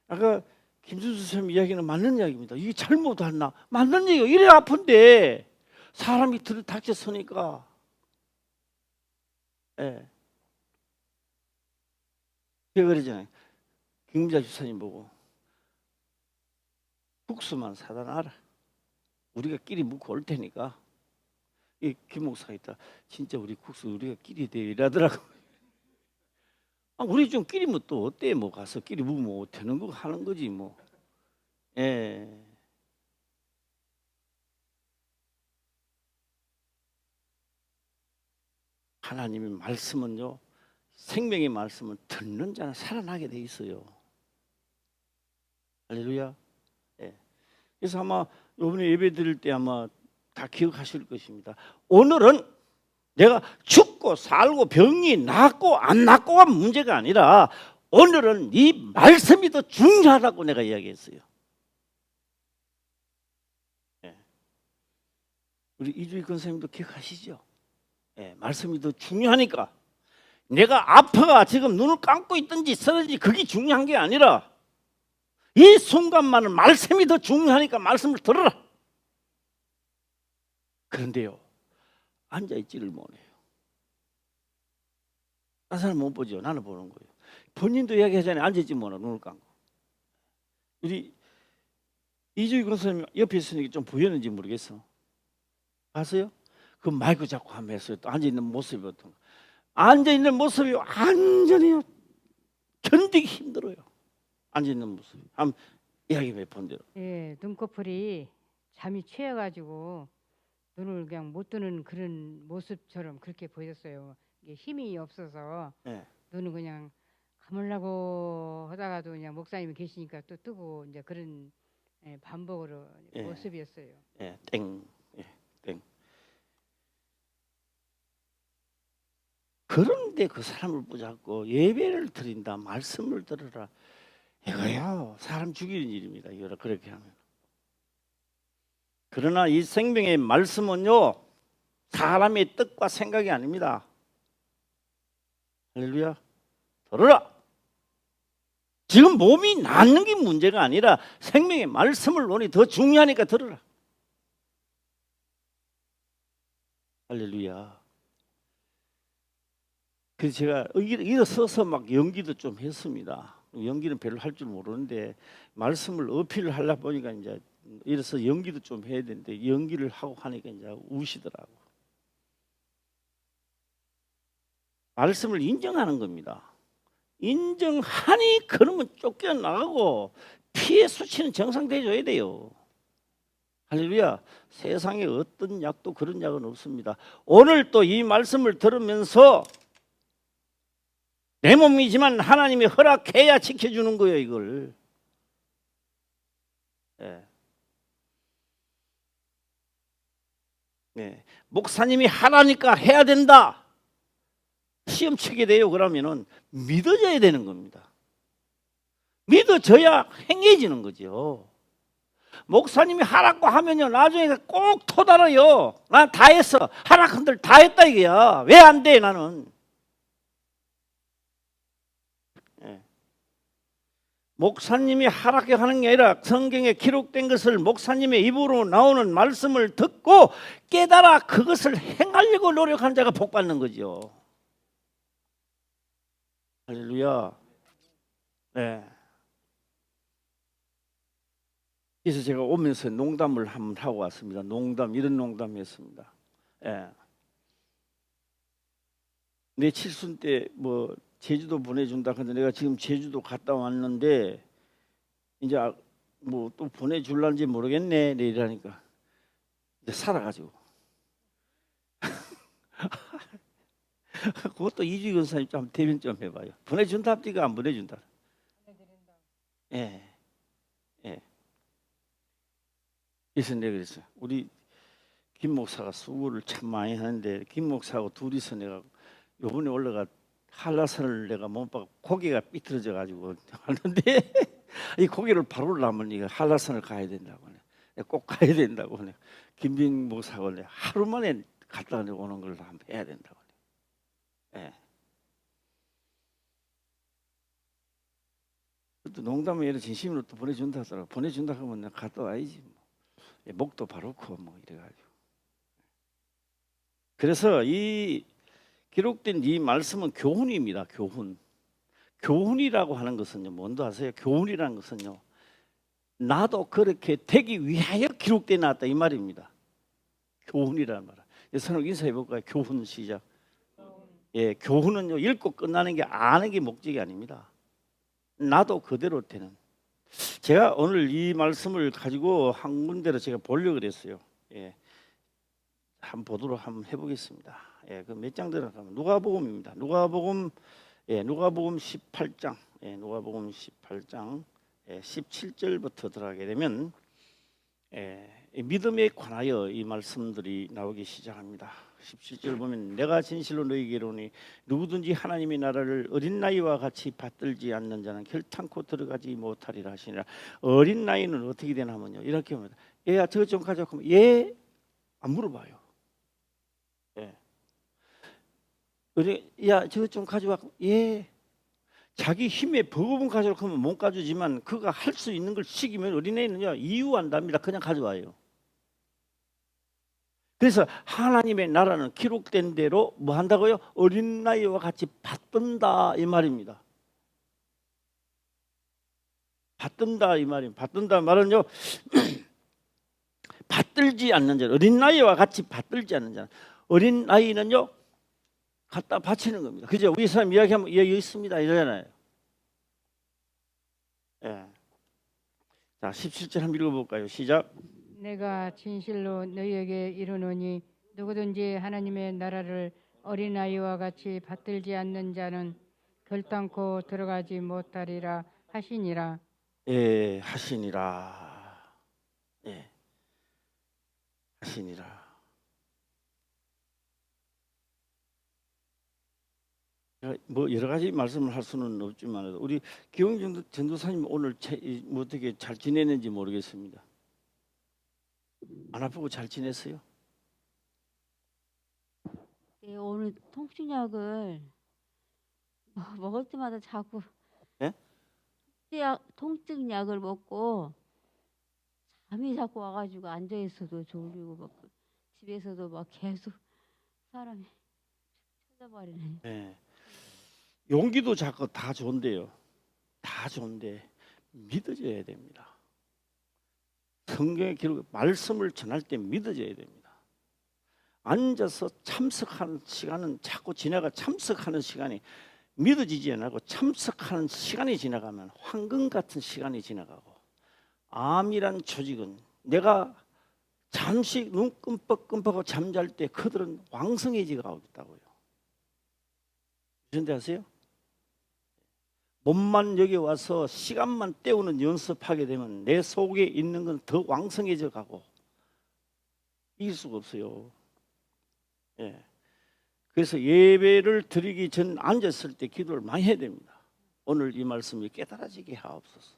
아까 김준수 선생님 이야기는 맞는 이야기입니다. 이게 잘못했나? 맞는 얘기예요. 이래 아픈데 사람이 들이닥쳐 서니까. 제가 그러잖아요. 김금자 집사님 보고 국수만 사다 놔라. 우리가 끼리 묵고 올 테니까. 이 김 목사가 있다. 진짜 우리 국수 우리가 끼리 돼 이러더라고. 우리 좀 끼리 뭐 또 어때? 뭐 가서 끼리 묵으면 되는 거 하는 거지 뭐. 하나님의 말씀은요, 생명의 말씀은 듣는 자는 살아나게 돼 있어요. 할렐루야. 예. 그래서 아마 이번에 예배 드릴 때 아마 다 기억하실 것입니다. 오늘은 내가 죽고 살고 병이 낫고 안 낫고가 문제가 아니라 오늘은 이 말씀이 더 중요하다고 내가 이야기했어요. 예. 우리 이주희 권사님도 기억하시죠? 예, 말씀이 더 중요하니까 내가 아파가 지금 눈을 감고 있든지 쓰러지든지 그게 중요한 게 아니라 이 순간만은 말씀이 더 중요하니까 말씀을 들어라. 그런데요, 앉아있지를 못해요. 다른 사람 못 보죠. 나는 보는 거예요. 본인도 이야기하잖아요. 앉아있지 못해 눈을 감고. 우리 이주희 권사님 옆에 있으니까 좀 보였는지 모르겠어. 봤어요? 그 마이크 잡고 한번 했어요. 또 앉아있는 모습이 어떤 거. 앉아있는 모습이 완전히 견디기 힘들어요. 앉아있는 모습이. 한번 이야기해 본 대로. 예, 눈꺼풀이 잠이 취해가지고 눈을 그냥 못 뜨는 그런 모습처럼 그렇게 보였어요. 이게 힘이 없어서 네. 눈은 그냥 감으려고 하다가도 그냥 목사님이 계시니까 또 뜨고 이제 그런 반복으로 예. 모습이었어요. 예, 땡. 예, 땡. 그런데 그 사람을 붙잡고 예배를 드린다, 말씀을 들으라. 이거요, 사람 죽이는 일입니다. 이거라 그렇게 하면. 그러나 이 생명의 말씀은요, 사람의 뜻과 생각이 아닙니다. 할렐루야. 들어라. 지금 몸이 낫는 게 문제가 아니라 생명의 말씀을 논이 더 중요하니까 들어라. 할렐루야. 그래서 제가 일어서서 막 연기도 좀 했습니다. 연기는 별로 할 줄 모르는데 말씀을 어필을 하려 보니까 이제 이래서 연기도 좀 해야 되는데 연기를 하고 하니까 이제 우시더라고. 말씀을 인정하는 겁니다. 인정하니 그러면 쫓겨나가고 피해 수치는 정상돼줘야 돼요. 할렐루야. 세상에 어떤 약도 그런 약은 없습니다. 오늘 또 이 말씀을 들으면서 내 몸이지만 하나님이 허락해야 지켜주는 거예요, 이걸. 예. 네. 목사님이 하라니까 해야 된다. 시험 치게 돼요. 그러면은 믿어져야 되는 겁니다. 믿어져야 행해지는 거죠. 목사님이 하라고 하면요, 나중에 꼭 토달아요. 난 다 했어. 하라건들 다 했다 이거야. 왜 안 돼, 나는? 목사님이 하라게 하는 게 아니라 성경에 기록된 것을 목사님의 입으로 나오는 말씀을 듣고 깨달아 그것을 행하려고 노력하는 자가 복 받는 거죠. 할렐루야. 네. 그래서 제가 오면서 농담을 한번 하고 왔습니다. 이런 농담했습니다. 예. 내 칠순 때 뭐 제주도 보내준다. 근데 내가 지금 제주도 갔다 왔는데 이제 뭐 또 보내줄란지 모르겠네. 이러니까 이제 살아가지고 그것도 이주희 권사님 좀 대변 좀 해봐요. 보내준다 합니까? 안 보내준다? 예, 예. 그래서 내가 그랬어요. 우리 김 목사가 수고를 참 많이 하는데 김 목사하고 둘이서 내가 요번에 올라가 한라산을 내가 못 봐서 고개가 삐뚤어져 가지고 하는데 이 고개를 바로 올라면 이거 한라산을 가야 된다고 꼭 가야 된다고 김빈 목사하고 하루 만에 갔다 오는 걸 한번 해야 된다고. 예. 또 농담에 이런 진심으로 또 보내준다 하더라고. 보내준다 하면 내가 갔다 와야지. 뭐. 목도 바르고 뭐 이래가지고. 그래서 이 기록된 이 말씀은 교훈입니다. 교훈. 교훈이라고 하는 것은요, 뭔지 아세요? 교훈이라는 것은요, 나도 그렇게 되기 위하여 기록되어 놨다 이 말입니다. 교훈이라는 말. 여러분 인사해 볼까요? 교훈 시작. 예, 교훈은요 읽고 끝나는 게 아는 게 목적이 아닙니다. 나도 그대로 되는. 제가 오늘 이 말씀을 가지고 한 군데로 제가 보려고 그랬어요. 예, 한번 보도록 한번 해보겠습니다. 예, 그 몇 장 들어가면 누가복음입니다. 누가복음, 예, 누가복음 18장, 예, 누가복음 18장, 17절부터 들어가게 되면 이 믿음에 관하여 이 말씀들이 나오기 시작합니다. 17절 보면 내가 진실로 너희에게 이르노니 누구든지 하나님의 나라를 어린 나이와 같이 받들지 않는 자는 결탄코 들어가지 못하리라 하시니라. 어린 나이는 어떻게 되냐면요, 이렇게 합니다. 얘야 저것 좀 가져와. 얘 안 물어봐요. 야 저것 좀 가져와. 얘 자기 힘에 버거분 가져오라 하면 못 가져주지만 그가 할 수 있는 걸 시키면 어린애는요 이유한답니다. 그냥 가져와요. 그래서 하나님의 나라는 기록된 대로 뭐 한다고요? 어린 나이와 같이 받든다 이 말입니다. 받든다 이 말입니다. 받든다 말은요 받들지 않는 자, 어린 나이와 같이 받들지 않는 자. 어린 나이는요 갖다 바치는 겁니다. 그죠? 우리 사람 이야기하면 여기 있습니다 이러잖아요. 자 17절 한번 읽어볼까요? 시작. 내가 진실로 너희에게 이르노니 누구든지 하나님의 나라를 어린아이와 같이 받들지 않는 자는 결단코 들어가지 못하리라 하시니라. 하시니라. 하시니라. 뭐 여러 가지 말씀을 할 수는 없지만 우리 기홍 전도사님 오늘 뭐 어떻게 잘 지내는지 모르겠습니다. 안 아프고 잘 지냈어요? 네, 오늘 통증약을 먹을 때마다 자꾸 예? 통증약을 먹고 잠이 자꾸 와가지고 앉아 있어도 졸리고 막 집에서도 막 계속 사람이 찾아버리네. 네. 용기도 자꾸 다 좋은데요. 다 좋은데 믿어져야 됩니다. 성경의 기록 말씀을 전할 때 믿어져야 됩니다. 앉아서 참석하는 시간은 자꾸 지나가 참석하는 시간이 믿어지지 않고 참석하는 시간이 지나가면 황금 같은 시간이 지나가고 암이란 조직은 내가 잠시 눈 끔뻑끔뻑하고 잠잘 때 그들은 왕성해지가 오겠다고요. 무슨 데 아세요? 몸만 여기 와서 시간만 때우는 연습하게 되면 내 속에 있는 건 더 왕성해져 가고 이길 수가 없어요. 그래서 예배를 드리기 전 앉았을 때 기도를 많이 해야 됩니다. 오늘 이 말씀이 깨달아지게 하옵소서.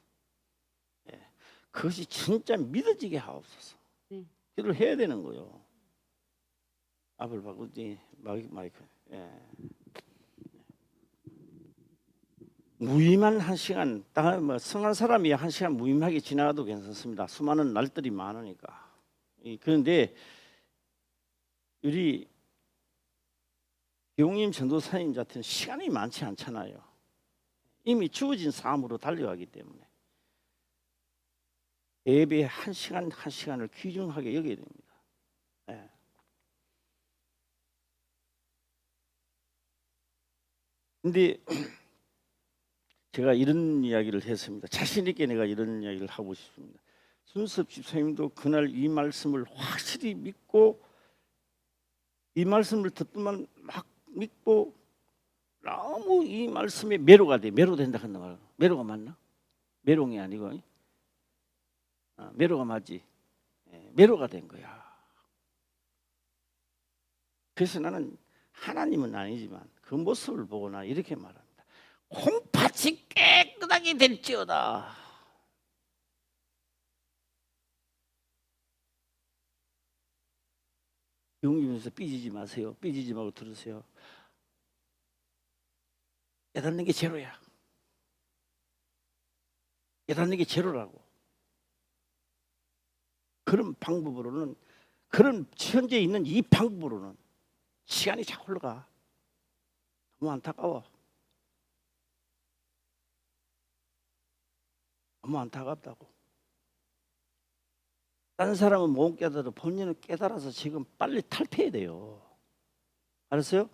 그것이 진짜 믿어지게 하옵소서. 네. 기도를 해야 되는 거예요. 앞을 바꾸지 마이크. 무임한 한 시간, 뭐 성한 사람이 한 시간 무임하게 지나가도 괜찮습니다. 수많은 날들이 많으니까. 그런데 우리 용임 전도사님 같은 시간이 많지 않잖아요. 이미 주어진 삶으로 달려가기 때문에 예배 한 시간 한 시간을 귀중하게 여겨야 됩니다. 근데 제가 이런 이야기를 했습니다. 자신 있게 내가 이런 이야기를 하고 싶습니다. 순섭 집사님도 그날 이 말씀을 확실히 믿고 이 말씀을 듣더만 막 믿고 너무 이 말씀에 매료가 돼. 매료된다 한다 말. 매료가 맞나? 매롱이 아니고 매료가 맞지. 매료가 된 거야. 그래서 나는 하나님은 아니지만 그 모습을 보고 나 이렇게 말합니다. 콩팥이 깨끗하게 될지어다. 용기면서 삐지지 마세요. 삐지지 말고 들으세요. 깨닫는 게 제로야. 깨닫는 게 제로라고. 그런 방법으로는, 그런 현재 있는 이 방법으로는 시간이 자꾸 흘러가. 너무 안타까워. 너무 안타깝다고. 다른 사람은 못 깨달아도 본인은 깨달아서 지금 빨리 탈피해야 돼요. 알았어요?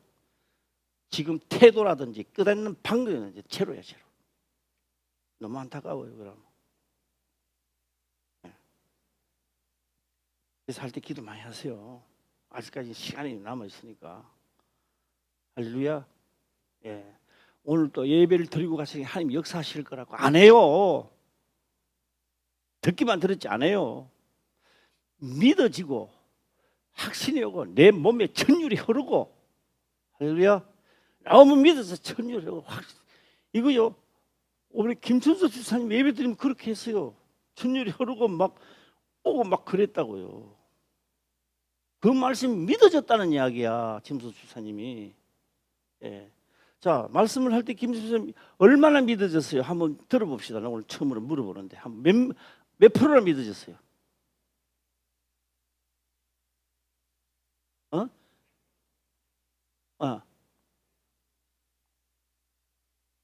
지금 태도라든지 끝없는 방법은 제로야, 제로. 너무 안타까워요, 그럼. 그래서 할 때 기도 많이 하세요. 아직까지 시간이 남아 있으니까. 할렐루야. 오늘 또 예배를 드리고 가시니 하나님 역사하실 거라고 안 해요. 듣기만 들었지 않아요. 믿어지고 확신이 오고 내 몸에 천율이 흐르고, 할렐루야. 너무 믿어서 천율이 흐르고 이거요. 우리 김천수 집사님 예배드리면 그렇게 했어요. 천율이 흐르고 막 오고 막 그랬다고요. 그 말씀이 믿어졌다는 이야기야, 김천수 집사님이. 예. 자, 말씀을 할 때 김천수 집사님 얼마나 믿어졌어요? 한번 들어봅시다. 나 오늘 처음으로 물어보는데 몇 프로나 믿어졌어요?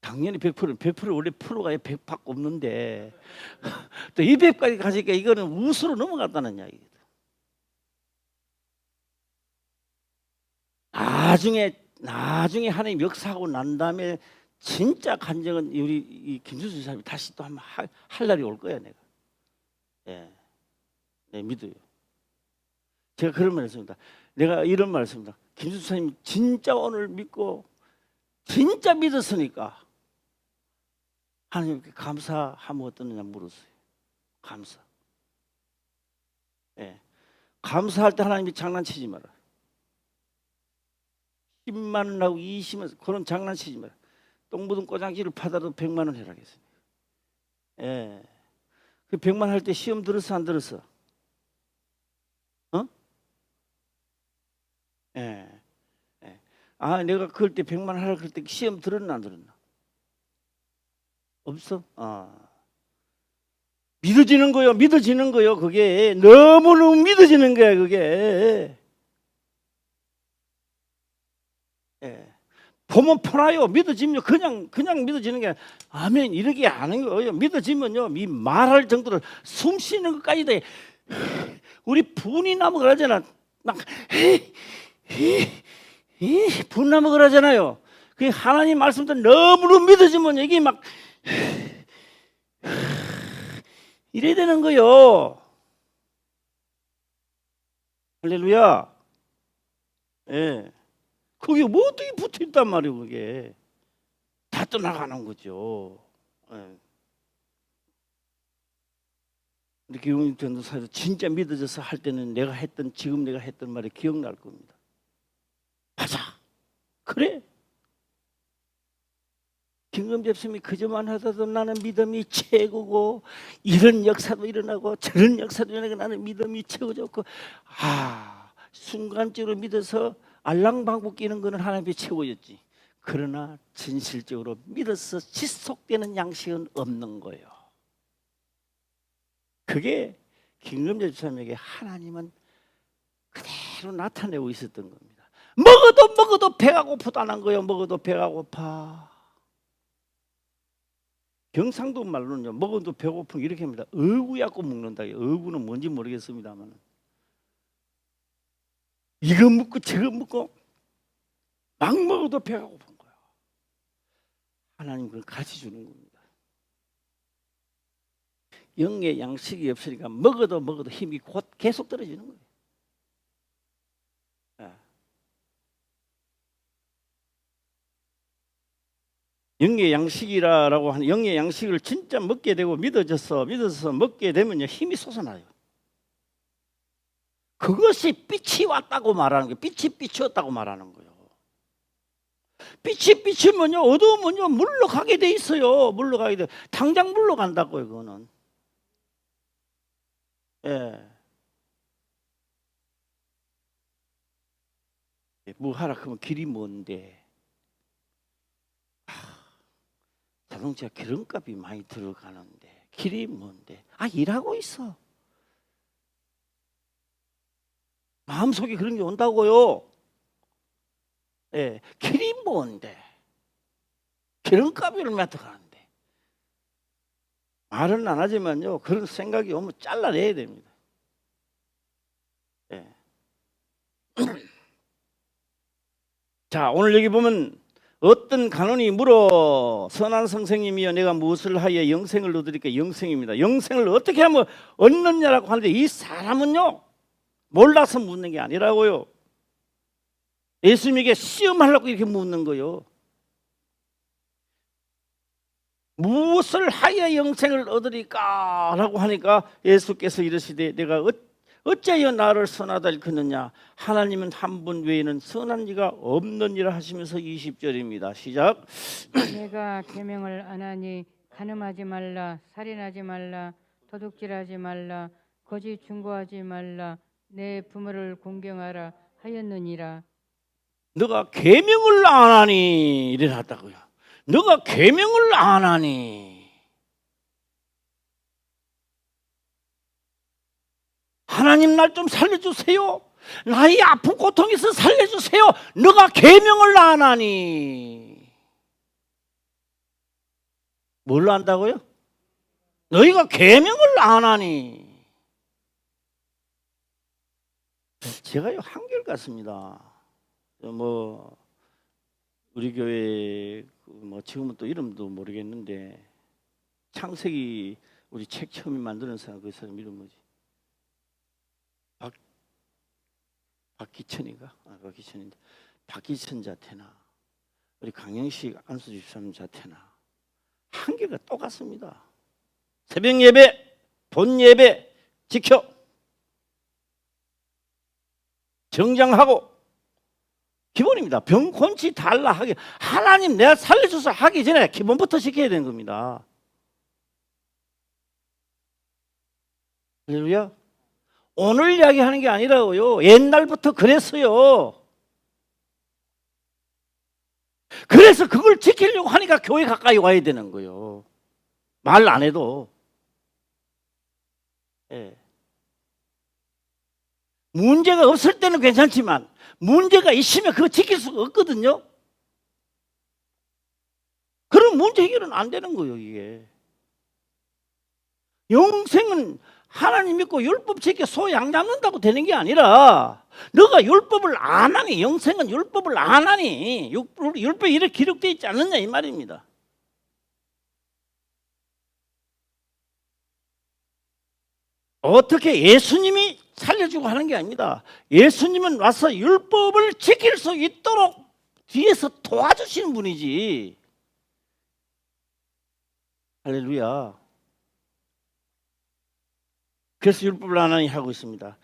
당연히 100%, 100% 원래 프로가 100밖에 없는데 또 200까지 가니까 이거는 우수로 넘어갔다는 이야기거든. 나중에 하나님 역사하고 난 다음에 진짜 간증은 우리 이 김수수 사람이 다시 또 한번 할 날이 올 거야, 내가. 예, 네, 믿어요. 제가 그런 말 했습니다. 내가 이런 말 했습니다. 김수수 사님 진짜 오늘 믿고 진짜 믿었으니까 하나님께 감사하면 어떠느냐 물었어요. 감사. 예. 감사할 때 하나님이 장난치지 마라. 10만 원하고 20만 원 그런 장난치지 마라. 똥 묻은 꼬장지를 파다도 100만 원 해라 했어요. 예. 그 100만 원 할 때 시험 들었어 안 들었어? 어? 예. 예. 아, 내가 그럴 때 100만 원 하라 그럴 때 시험 들었나 안 들었나? 없어? 믿어지는 거요. 믿어지는 거요. 그게 너무너무 믿어지는 거야. 그게. 예. 보면 포나요. 믿어지면 그냥 믿어지는 게 아멘 이렇게 하는 거예요. 믿어지면요. 이 말할 정도로 숨 쉬는 것까지 돼. 우리 분이 나무 그러잖아. 막 분나무 그러잖아요. 그 하나님 말씀도 너무너무 믿어지면 이게 막 이래야 되는 거요. 할렐루야. 예. 그게 뭐 어떻게 붙어 있단 말이에요, 그게. 다 떠나가는 거죠. 예. 우리 기웅 전도사에서 진짜 믿어져서 할 때는 지금 내가 했던 말이 기억날 겁니다. 맞아. 그래. 김금 집사님이 그저만 하더라도 나는 믿음이 최고고 이런 역사도 일어나고 저런 역사도 일어나고 나는 믿음이 최고 좋고 순간적으로 믿어서 알랑방구 끼는 거는 하나님의 최고였지. 그러나 진실적으로 믿어서 지속되는 양식은 없는 거예요. 그게 김금재 집사님에게 하나님은 그대로 나타내고 있었던 겁니다. 먹어도 배가 고프다는 거예요. 먹어도 배가 고파. 경상도 말로는요, 먹어도 배고프면 이렇게 합니다. 어구약고 먹는다. 어구는 뭔지 모르겠습니다만 이거 먹고 저거 먹고 막 먹어도 배가 고픈 거야. 하나님 그걸 가르쳐 주는 겁니다. 영의 양식이 없으니까 먹어도 힘이 곧 계속 떨어지는 거예요. 영의 양식이라고 하는 영의 양식을 진짜 먹게 되고 믿어서 먹게 되면요 힘이 솟아나요. 그것이 빛이 왔다고 말하는 거예요. 빛이 비추었다고 말하는 거예요. 빛이 비추면요 어두우면요 물러가게 돼 있어요. 물러가게 돼. 당장 물러간다고요. 그거는. 예. 뭐 하라 그러면 길이 먼데. 자동차 기름값이 많이 들어가는데 길이 뭔데? 일하고 있어. 마음속에 그런 게 온다고요. 예, 길이 뭔데? 기름값이 얼마 들어가는데? 말은 안 하지만요 그런 생각이 오면 잘라내야 됩니다. 예. 자, 오늘 여기 보면 어떤 간원이 물어 선한 선생님이여 내가 무엇을 하여 영생을 얻으리까? 영생입니다. 영생을 어떻게 하면 얻느냐라고 하는데 이 사람은요 몰라서 묻는 게 아니라고요. 예수님에게 시험하려고 이렇게 묻는 거요. 무엇을 하여 영생을 얻으리까라고 하니까 예수께서 이르시되 내가 어찌하여 나를 선하다 일컫느냐 하나님은 한 분 외에는 선한 이가 없느니라 하시면서 20절입니다. 시작. 내가 계명을 안 하니 간음하지 말라, 살인하지 말라, 도둑질하지 말라, 거짓 중고하지 말라, 내 부모를 공경하라 하였느니라. 너가 계명을 안 하니 이래 놨다고요. 너가 계명을 안 하니 하나님 날 좀 살려주세요. 나의 아픈 고통에서 살려주세요. 너가 계명을 안 하니 뭘로 한다고요? 너희가 계명을 안 하니. 제가요 한결같습니다. 뭐 우리 교회 뭐 지금은 또 이름도 모르겠는데 창세기 우리 책 처음에 만드는 사람 그 사람 이름 뭐지? 박기천인가? 박기천인데 박기천 자태나 우리 강영식 안수 집사님 자태나 한계가 똑같습니다. 새벽 예배, 본 예배 지켜 정장하고 기본입니다. 병 곤치 달라 하기 하나님 내가 살려줘서 하기 전에 기본부터 지켜야 되는 겁니다. 할렐루야. 오늘 이야기하는 게 아니라고요. 옛날부터 그랬어요. 그래서 그걸 지키려고 하니까 교회 가까이 와야 되는 거예요. 말 안 해도. 예. 문제가 없을 때는 괜찮지만 문제가 있으면 그거 지킬 수가 없거든요. 그럼 문제 해결은 안 되는 거예요, 이게. 영생은 하나님 믿고 율법 지켜 소양 잡는다고 되는 게 아니라 너가 율법을 안 하니 영생은 율법을 안 하니 율법에 이렇게 기록되어 있지 않느냐 이 말입니다. 어떻게 예수님이 살려주고 하는 게 아닙니다. 예수님은 와서 율법을 지킬 수 있도록 뒤에서 도와주시는 분이지. 할렐루야. 그래서 율법을 안 하니 하고 있습니다.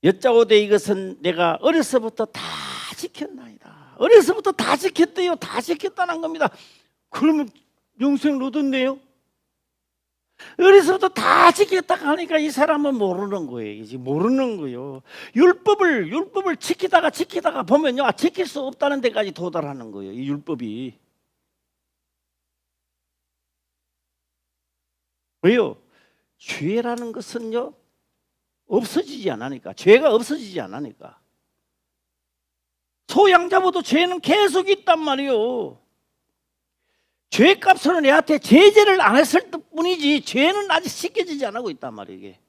여짜오되 이것은 내가 어려서부터 다 지켰나이다. 어려서부터 다 지켰대요. 다 지켰다는 겁니다. 그러면 영생을 얻었네요. 어려서부터 다 지켰다고 하니까 이 사람은 모르는 거예요. 이제 모르는 거예요. 율법을 지키다가 보면요, 지킬 수 없다는 데까지 도달하는 거예요. 이 율법이. 왜요? 죄라는 것은요 없어지지 않으니까. 죄가 없어지지 않으니까. 소양 잡아도 죄는 계속 있단 말이에요. 죄값으로 내한테 제재를 안 했을 뿐이지 죄는 아직 씻겨지지 않고 있단 말이에요. 이게.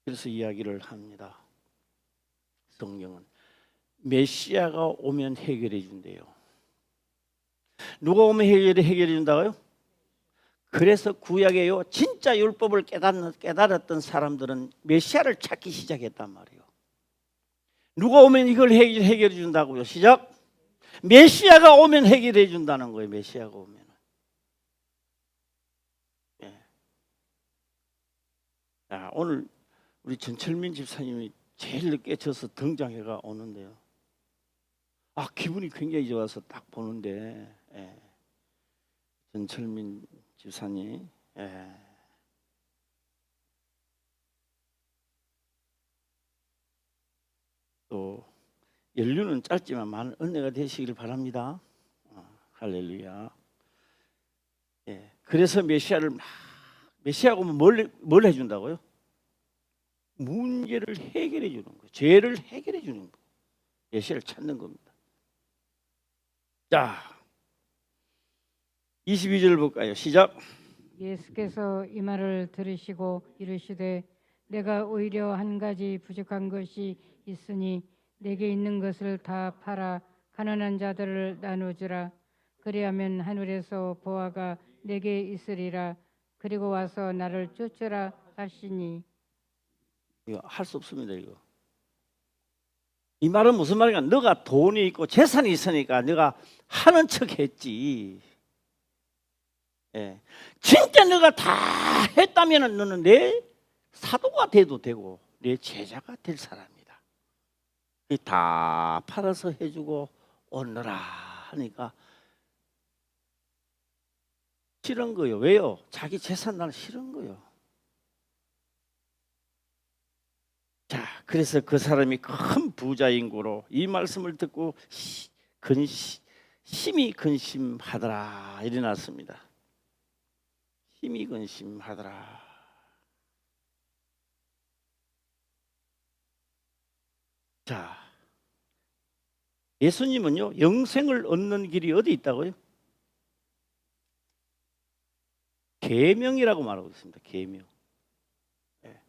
그래서 이야기를 합니다. 성경은 메시아가 오면 해결해 준대요. 누가 오면 해결해 준다고요? 그래서 구약에요 진짜 율법을 깨달았던 사람들은 메시아를 찾기 시작했단 말이에요. 누가 오면 이걸 해결해 준다고요? 시작. 메시아가 오면 해결해 준다는 거예요. 메시아가 오면. 예. 자, 오늘 우리 전철민 집사님이 제일 늦게 져서 등장해가 오는데요. 아, 기분이 굉장히 좋아서 딱 보는데, 예. 전철민 집사님, 예. 또 연륜은 짧지만 많은 은혜가 되시길 바랍니다. 할렐루야. 예. 그래서 메시아가 오면 뭘 해준다고요? 문제를 해결해 주는 거예요. 죄를 해결해 주는 거예요. 메시아를 찾는 겁니다. 자, 22절 볼까요? 시작. 예수께서 이 말을 들으시고 이르시되 내가 오히려 한 가지 부족한 것이 있으니 내게 있는 것을 다 팔아 가난한 자들을 나누주라. 그리하면 하늘에서 보화가 내게 있으리라. 그리고 와서 나를 쫓으라 하시니. 이거 할 수 없습니다. 이거 이 말은 무슨 말인가? 너가 돈이 있고 재산이 있으니까 너가 하는 척 했지. 예. 진짜 너가 다 했다면 너는 내 사도가 돼도 되고 내 제자가 될 사람이다. 다 팔아서 해주고 오너라 하니까 싫은 거요. 왜요? 자기 재산 나는 싫은 거요. 자, 그래서 그 사람이 큰 부자인고로 이 말씀을 듣고 심히 근심하더라 일어났습니다. 심히 근심하더라. 자, 예수님은요 영생을 얻는 길이 어디 있다고요? 계명이라고 말하고 있습니다. 계명. 네.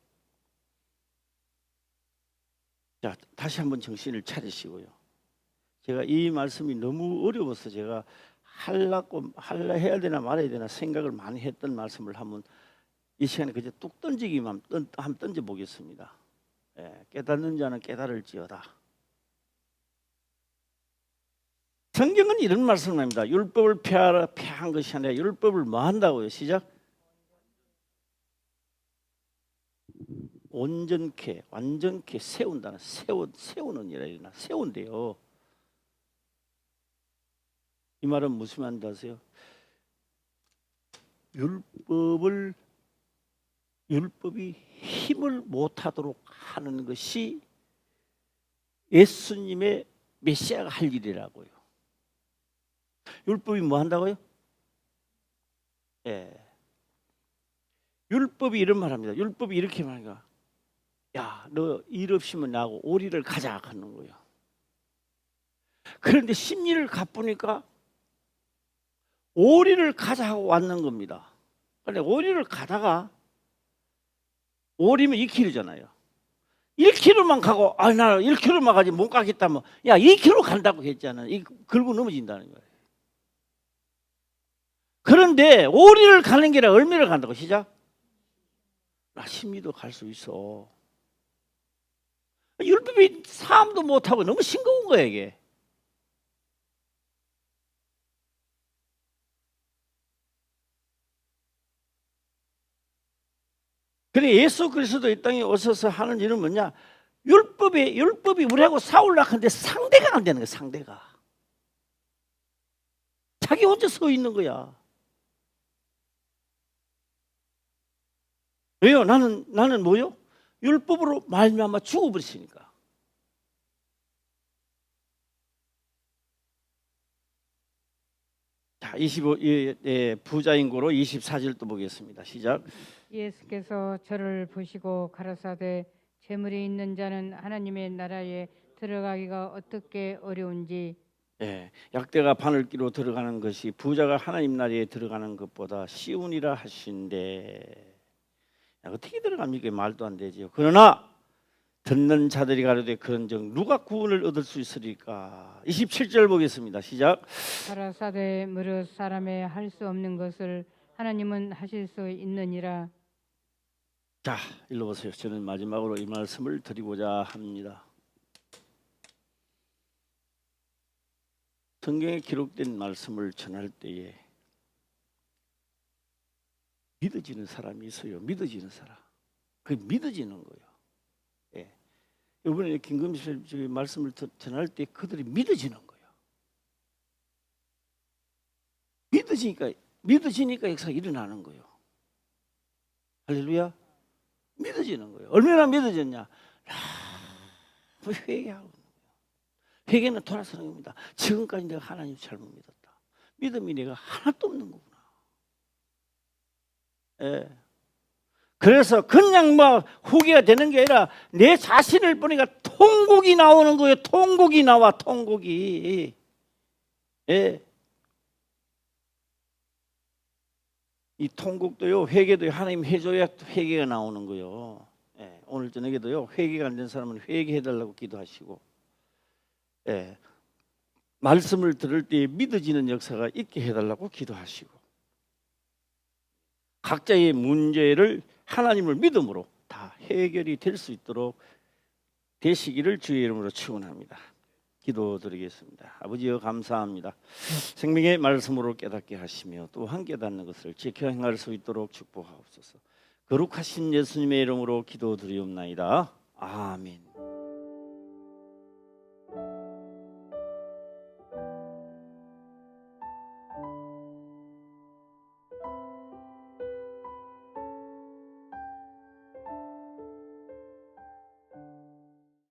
자, 다시 한번 정신을 차리시고요. 제가 이 말씀이 너무 어려워서 제가 할라 해야 되나 말아야 되나 생각을 많이 했던 말씀을 한번 이 시간에 그저 뚝 던지기만 한번 던져 보겠습니다. 예, 깨닫는 자는 깨달을지어다. 성경은 이런 말씀을 합니다. 율법을 폐한 것이 아니라 율법을 뭐 한다고요? 시작. 온전케, 완전케 세운다는 세우는 이라 세운대요. 이 말은 무슨 말인지 아세요? 율법이 힘을 못하도록 하는 것이 예수님의 메시아가 할 일이라고요. 율법이 뭐 한다고요? 예. 율법이 이런 말합니다. 율법이 이렇게 말합니다. 야, 너 일 없이면 나하고 오리를 가자 하는 거예요. 그런데 심리를 가보니까 오리를 가자 하고 왔는 겁니다. 그런데 오리를 가다가 오리면 2km잖아요. 1km만 가고 나 1km만 가지 못 가겠다면 야 2km 간다고 했잖아. 걸고 넘어진다는 거예요. 그런데 오리를 가는 게 아니라 얼마를 간다고 시작? 나 10리도 갈 수 있어. 율법이 사함도 못하고 너무 싱거운 거야 이게. 그래 예수 그리스도 이 땅에 오셔서 하는 일은 뭐냐? 율법이 우리하고 싸우려고 하는데 상대가 안 되는 거야. 상대가. 자기 혼자 서 있는 거야. 왜요? 나는 뭐요? 율법으로 말미암아 죽어버리시니까. 자, 25 부자인고로 24절도 보겠습니다. 시작. 예수께서 저를 보시고 가라사대 재물이 있는 자는 하나님의 나라에 들어가기가 어떻게 어려운지. 약대가 바늘기로 들어가는 것이 부자가 하나님 나라에 들어가는 것보다 쉬우니라 하신대. 어떻게 들어갑니까? 말도 안 되죠. 그러나 듣는 자들이 가로되 그런즉 누가 구원을 얻을 수 있으리까? 27절 보겠습니다. 시작. 가라사대 무릇 사람의 할 수 없는 것을 하나님은 하실 수 있느니라. 자, 일로 보세요. 저는 마지막으로 이 말씀을 드리고자 합니다. 성경에 기록된 말씀을 전할 때에 믿어지는 사람이 있어요. 믿어지는 사람. 그게 믿어지는 거예요. 예. 이번에 김금실 말씀을 전할 때 그들이 믿어지는 거예요. 믿어지니까 역사가 일어나는 거예요. 할렐루야. 믿어지는 거예요. 얼마나 믿어졌냐? 회개하고 있는 거예요. 회개는 돌아서는 겁니다. 지금까지 내가 하나님 잘못 믿었다. 믿음이 내가 하나도 없는 거구나. 예. 그래서 그냥 후회가 되는 게 아니라 내 자신을 보니까 통곡이 나오는 거예요. 통곡이 나와. 통곡이. 예. 이 통곡도요, 회개도요, 하나님 해줘야 회개가 나오는 거예요. 예. 오늘 저녁에도요, 회개가 안 된 사람은 회개해달라고 기도하시고, 예. 말씀을 들을 때 믿어지는 역사가 있게 해달라고 기도하시고, 각자의 문제를 하나님을 믿음으로 다 해결이 될 수 있도록 되시기를 주의 이름으로 축원합니다. 기도드리겠습니다. 아버지여 감사합니다. 생명의 말씀으로 깨닫게 하시며 또한 깨닫는 것을 지켜 행할 수 있도록 축복하옵소서. 거룩하신 예수님의 이름으로 기도드리옵나이다. 아멘.